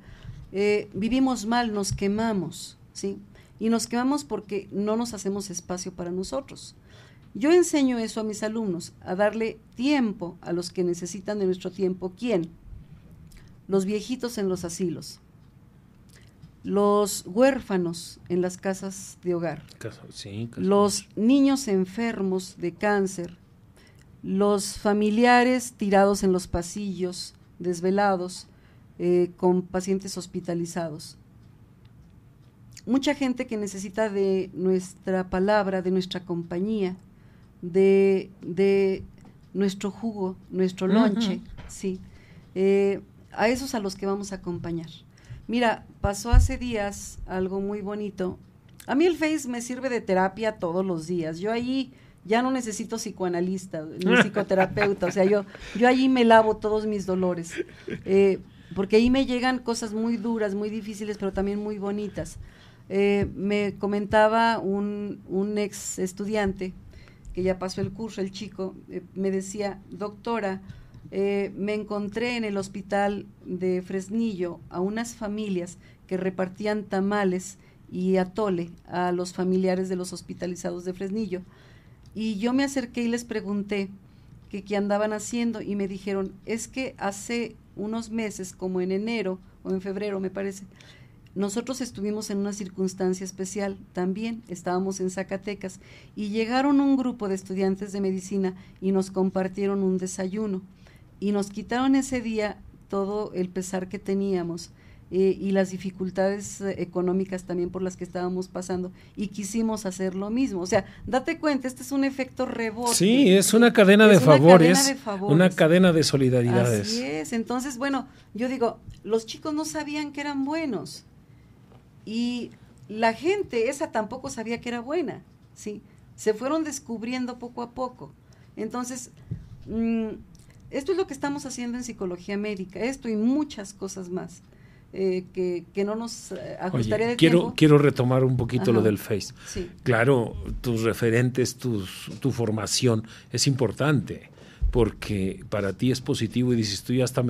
Vivimos mal, nos quemamos, ¿sí? Y nos quemamos porque no nos hacemos espacio para nosotros. Yo enseño eso a mis alumnos, a darle tiempo a los que necesitan de nuestro tiempo. ¿Quién? Los viejitos en los asilos, los huérfanos en las casas de hogar, los niños enfermos de cáncer, los familiares tirados en los pasillos, desvelados, con pacientes hospitalizados. Mucha gente que necesita de nuestra palabra, de nuestra compañía, de nuestro jugo, nuestro lonche, sí. A esos a los que vamos a acompañar. Mira, pasó hace días algo muy bonito. A mí el Face me sirve de terapia todos los días. Yo ahí ya no necesito psicoanalista ni psicoterapeuta. O sea, yo allí me lavo todos mis dolores. Porque ahí me llegan cosas muy duras, muy difíciles, pero también muy bonitas. Me comentaba un ex estudiante que ya pasó el curso, el chico, me decía, doctora, me encontré en el hospital de Fresnillo a unas familias que repartían tamales y atole a los familiares de los hospitalizados de Fresnillo, y yo me acerqué y les pregunté que qué andaban haciendo, y me dijeron, es que hace unos meses, como en enero o en febrero me parece, nosotros estuvimos en una circunstancia especial también, estábamos en Zacatecas, y llegaron un grupo de estudiantes de medicina y nos compartieron un desayuno, y nos quitaron ese día todo el pesar que teníamos, y las dificultades económicas también por las que estábamos pasando, y quisimos hacer lo mismo. O sea, date cuenta, este es un efecto rebote. Sí, es una cadena de favores, una cadena de solidaridades. Así es. Entonces, bueno, yo digo, los chicos no sabían que eran buenos, y la gente esa tampoco sabía que era buena, ¿sí? Se fueron descubriendo poco a poco. Entonces, esto es lo que estamos haciendo en psicología médica, esto y muchas cosas más. Que no nos ajustaría de tiempo. Quiero retomar un poquito lo del Face. Sí. Claro, tus referentes, tu formación es importante, porque para ti es positivo y dices, tú ya hasta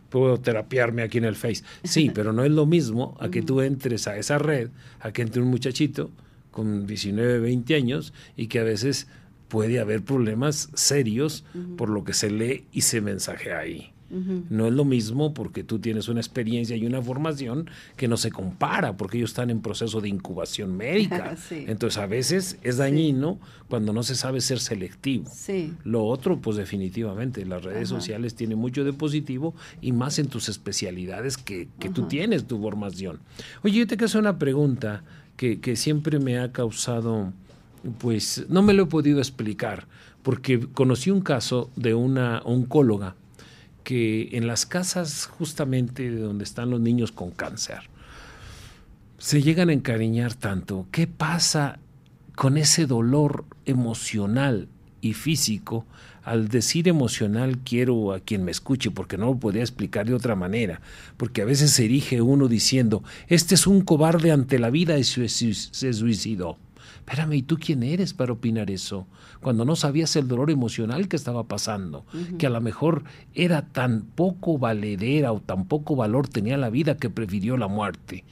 puedo terapiarme aquí en el Face. Sí, pero no es lo mismo a que tú entres a esa red, a que entre un muchachito con 19, 20 años y que a veces puede haber problemas serios por lo que se lee y se mensajea ahí. No es lo mismo porque tú tienes una experiencia y una formación que no se compara, porque ellos están en proceso de incubación médica. Sí. Entonces a veces es dañino cuando no se sabe ser selectivo. Sí. Lo otro, pues definitivamente, las redes sociales tienen mucho de positivo y más en tus especialidades que tú tienes tu formación. Oye, yo te quiero hacer una pregunta que siempre me ha causado, pues no me lo he podido explicar, porque conocí un caso de una oncóloga que en las casas justamente de donde están los niños con cáncer se llegan a encariñar tanto. ¿Qué pasa con ese dolor emocional y físico? Al decir emocional quiero a quien me escuche, porque no lo podría explicar de otra manera, porque a veces se erige uno diciendo, este es un cobarde ante la vida y se suicidó. Espérame, ¿y tú quién eres para opinar eso? Cuando no sabías el dolor emocional que estaba pasando, que a lo mejor era tan poco valedera o tan poco valor tenía la vida que prefirió la muerte.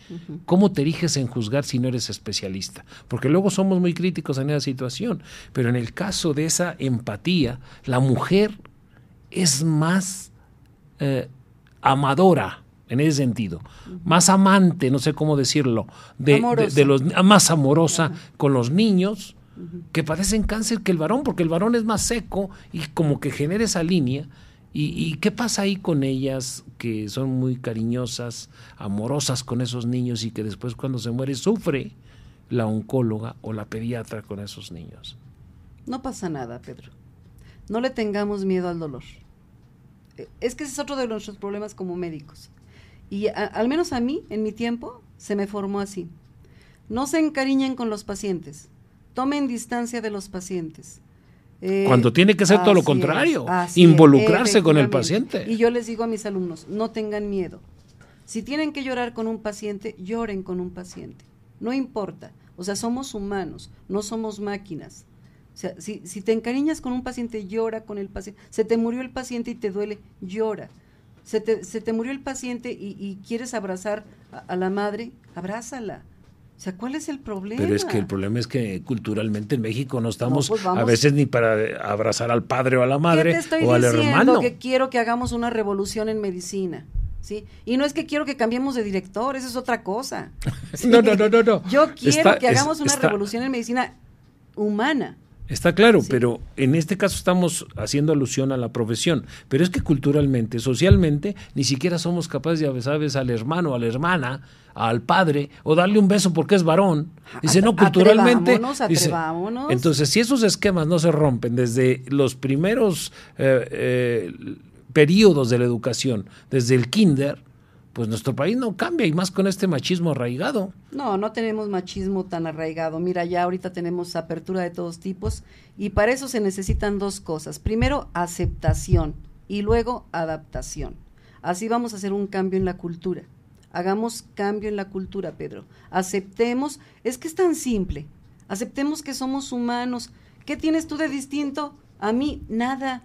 ¿Cómo te eriges en juzgar si no eres especialista? Porque luego somos muy críticos en esa situación, pero en el caso de esa empatía, la mujer es más amadora, en ese sentido, más amante, no sé cómo decirlo, más amorosa con los niños que padecen cáncer que el varón, porque el varón es más seco y como que genera esa línea. ¿Y qué pasa ahí con ellas que son muy cariñosas, amorosas con esos niños y que después cuando se muere sufre la oncóloga o la pediatra con esos niños? No pasa nada, Pedro. No le tengamos miedo al dolor. Es que ese es otro de nuestros problemas como médicos. Y al menos a mí, en mi tiempo, se me formó así. No se encariñen con los pacientes. Tomen distancia de los pacientes. Cuando tiene que ser todo lo contrario, involucrarse con el paciente. Y yo les digo a mis alumnos, no tengan miedo. Si tienen que llorar con un paciente, lloren con un paciente. No importa. O sea, somos humanos, no somos máquinas. O sea, si te encariñas con un paciente, llora con el paciente. Se te murió el paciente y te duele, llora. Se te murió el paciente y quieres abrazar a la madre, abrázala. O sea, ¿cuál es el problema? Pero es que el problema es que culturalmente en México no estamos a veces ni para abrazar al padre o a la madre o al hermano. Que quiero que hagamos una revolución en medicina, ¿sí? Y no es que quiero que cambiemos de director, eso es otra cosa. ¿Sí? No. Yo quiero que hagamos una revolución en medicina humana. Está claro, sí. Pero en este caso estamos haciendo alusión a la profesión, pero es que culturalmente, socialmente, ni siquiera somos capaces de abrazar al hermano, a la hermana, al padre, o darle un beso porque es varón. Dice, no, culturalmente... Atrevámonos. Entonces, si esos esquemas no se rompen desde los primeros periodos de la educación, desde el kinder, pues nuestro país no cambia, y más con este machismo arraigado. No tenemos machismo tan arraigado. Mira, ya ahorita tenemos apertura de todos tipos, y para eso se necesitan dos cosas. Primero, aceptación, y luego adaptación. Así vamos a hacer un cambio en la cultura. Hagamos cambio en la cultura, Pedro. Aceptemos, es que es tan simple. Aceptemos que somos humanos. ¿Qué tienes tú de distinto? A mí, nada.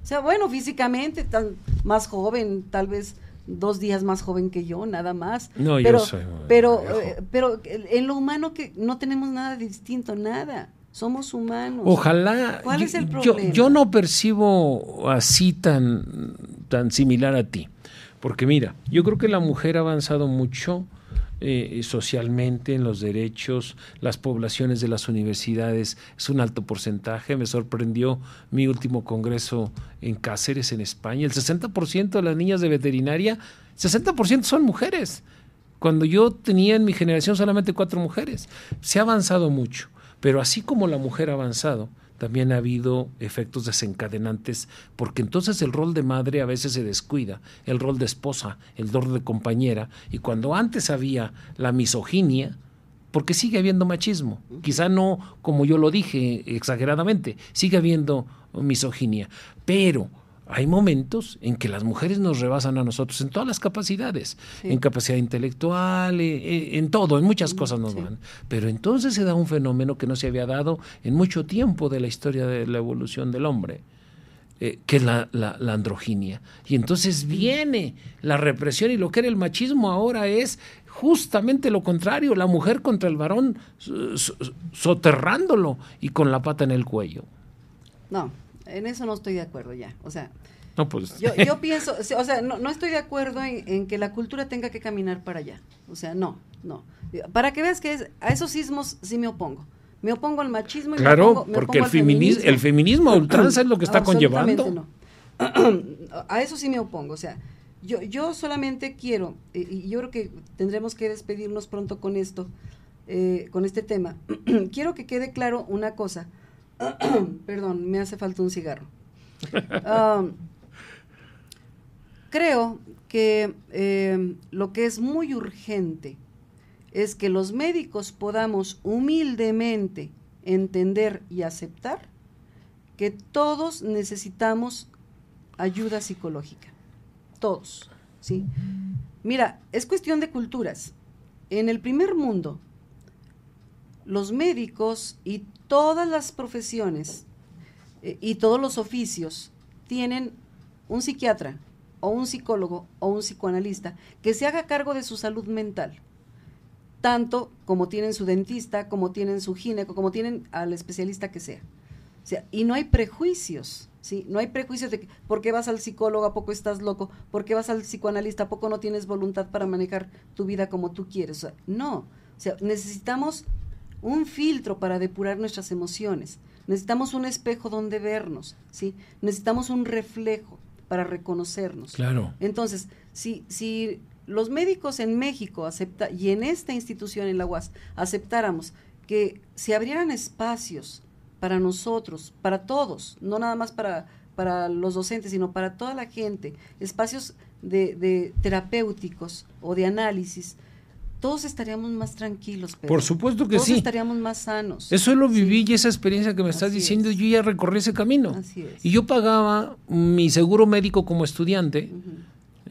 O sea, bueno, físicamente, más joven, tal vez 2 días más joven que yo, nada más. No, pero, yo soy pero en lo humano que no tenemos nada de distinto, nada. Somos humanos. Ojalá. ¿Cuál es el problema? Yo no percibo así tan similar a ti. Porque mira, yo creo que la mujer ha avanzado mucho socialmente en los derechos, las poblaciones de las universidades es un alto porcentaje. Me sorprendió mi último congreso en Cáceres, en España. El 60% de las niñas de veterinaria, 60% son mujeres. Cuando yo tenía en mi generación solamente 4 mujeres. Se ha avanzado mucho, pero así como la mujer ha avanzado, también ha habido efectos desencadenantes, porque entonces el rol de madre a veces se descuida, el rol de esposa, el rol de compañera, y cuando antes había la misoginia, porque sigue habiendo machismo, quizá no como yo lo dije exageradamente, sigue habiendo misoginia, pero hay momentos en que las mujeres nos rebasan a nosotros en todas las capacidades, sí. En capacidad intelectual, en todo, en muchas cosas nos van. Pero entonces se da un fenómeno que no se había dado en mucho tiempo de la historia de la evolución del hombre, que es la androginia. Y entonces viene la represión, y lo que era el machismo ahora es justamente lo contrario, la mujer contra el varón, soterrándolo y con la pata en el cuello. No. En eso no estoy de acuerdo ya, o sea, no, pues. yo pienso, o sea, no estoy de acuerdo en que la cultura tenga que caminar para allá, o sea, no, para que veas que a esos sismos sí me opongo al machismo. Y claro, porque el feminismo a ultranza es lo que está conllevando. No. A eso sí me opongo, o sea, yo solamente quiero, y yo creo que tendremos que despedirnos pronto con esto, con este tema, quiero que quede claro una cosa. Perdón, me hace falta un cigarro. Creo que lo que es muy urgente es que los médicos podamos humildemente entender y aceptar que todos necesitamos ayuda psicológica. Todos, ¿sí? Mira, es cuestión de culturas. En el primer mundo, los médicos y todas las profesiones y todos los oficios tienen un psiquiatra o un psicólogo o un psicoanalista que se haga cargo de su salud mental, tanto como tienen su dentista, como tienen su gineco, como tienen al especialista que sea. O sea, y no hay prejuicios, ¿sí? No hay prejuicios de que, ¿por qué vas al psicólogo? ¿A poco estás loco? ¿Por qué vas al psicoanalista? ¿A poco no tienes voluntad para manejar tu vida como tú quieres? O sea, no. O sea, necesitamos un filtro para depurar nuestras emociones, necesitamos un espejo donde vernos, ¿sí? Necesitamos un reflejo para reconocernos. Claro. Entonces, si los médicos en México y en esta institución, en la UAS, aceptáramos que se abrieran espacios para nosotros, para todos, no nada más para los docentes, sino para toda la gente, espacios de terapéuticos o de análisis, todos estaríamos más tranquilos, Pedro. Por supuesto que todos sí. Todos estaríamos más sanos. Eso lo viví, y esa experiencia que me estás diciendo, yo ya recorrí ese camino. Así es. Y yo pagaba mi seguro médico como estudiante,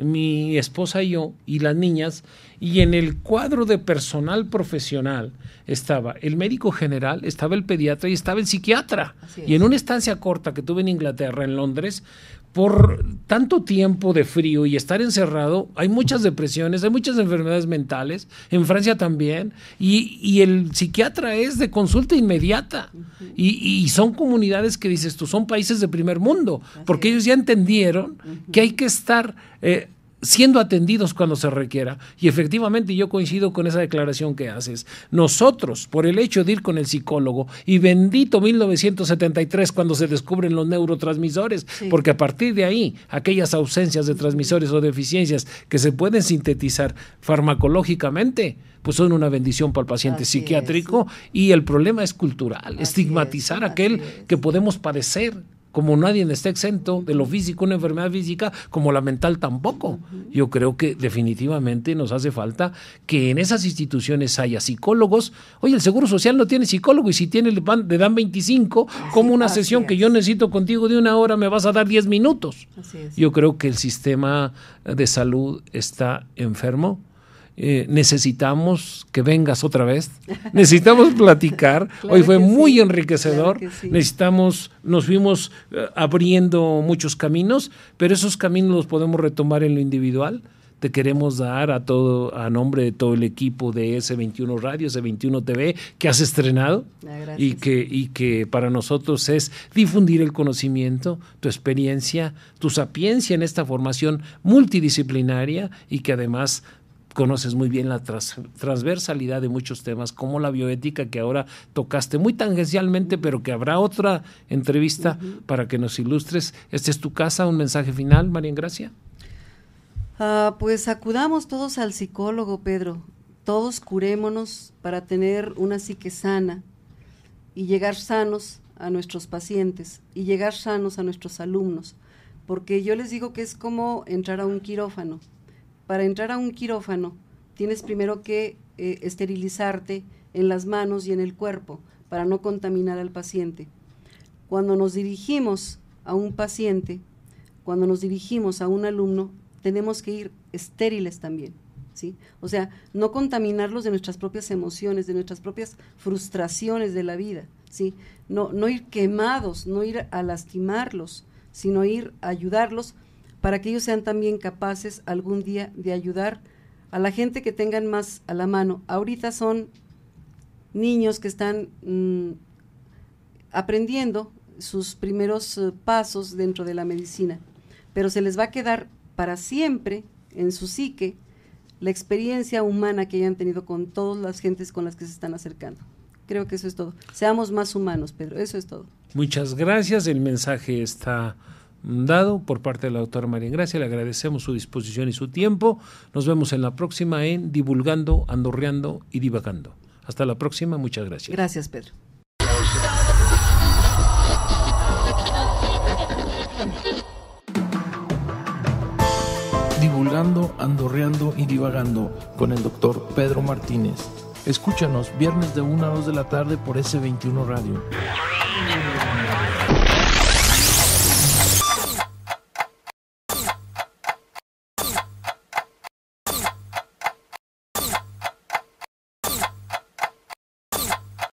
mi esposa y yo, y las niñas, y en el cuadro de personal profesional estaba el médico general, estaba el pediatra y estaba el psiquiatra. Y en una estancia corta que tuve en Inglaterra, en Londres, por tanto tiempo de frío y estar encerrado, hay muchas depresiones, hay muchas enfermedades mentales, en Francia también, y el psiquiatra es de consulta inmediata. Y son comunidades que dices tú, son países de primer mundo, porque ellos ya entendieron que hay que estar siendo atendidos cuando se requiera. Y efectivamente yo coincido con esa declaración que haces. Nosotros, por el hecho de ir con el psicólogo, y bendito 1973 cuando se descubren los neurotransmisores, porque a partir de ahí, aquellas ausencias de transmisores o deficiencias que se pueden sintetizar farmacológicamente, pues son una bendición para el paciente psiquiátrico, y el problema es cultural, estigmatizar a aquel que podemos padecer. Como nadie está exento de lo físico, una enfermedad física, como la mental tampoco. Yo creo que definitivamente nos hace falta que en esas instituciones haya psicólogos. Oye, el Seguro Social no tiene psicólogo, y si tiene le dan 25, como una sesión que yo necesito contigo de 1 hora me vas a dar 10 minutos. Yo creo que el sistema de salud está enfermo. Necesitamos que vengas otra vez, necesitamos platicar. Hoy fue muy enriquecedor, nos fuimos abriendo muchos caminos, pero esos caminos los podemos retomar en lo individual. Te queremos dar a nombre de todo el equipo de S21 Radio, S21 TV, que has estrenado, y que para nosotros es difundir el conocimiento, tu experiencia, tu sapiencia en esta formación multidisciplinaria, y que además conoces muy bien la transversalidad de muchos temas, como la bioética, que ahora tocaste muy tangencialmente, pero que habrá otra entrevista para que nos ilustres. Esta es tu casa. Un mensaje final, María Engracia. Pues acudamos todos al psicólogo, Pedro. Todos curémonos para tener una psique sana y llegar sanos a nuestros pacientes y llegar sanos a nuestros alumnos, porque yo les digo que es como entrar a un quirófano. Para entrar a un quirófano tienes primero que esterilizarte en las manos y en el cuerpo para no contaminar al paciente. Cuando nos dirigimos a un paciente, cuando nos dirigimos a un alumno, tenemos que ir estériles también, ¿sí? O sea, no contaminarlos de nuestras propias emociones, de nuestras propias frustraciones de la vida, ¿sí? No ir quemados, no ir a lastimarlos, sino ir a ayudarlos, para que ellos sean también capaces algún día de ayudar a la gente que tengan más a la mano. Ahorita son niños que están aprendiendo sus primeros pasos dentro de la medicina, pero se les va a quedar para siempre en su psique la experiencia humana que hayan tenido con todas las gentes con las que se están acercando. Creo que eso es todo. Seamos más humanos, Pedro, eso es todo. Muchas gracias, el mensaje está dado por parte de la doctora María Engracia. Le agradecemos su disposición y su tiempo. Nos vemos en la próxima en Divulgando, Andorreando y Divagando. Hasta la próxima, muchas gracias. Gracias, Pedro. Divulgando, Andorreando y Divagando con el doctor Pedro Martínez. Escúchanos viernes de 1 a 2 de la tarde por S21 Radio.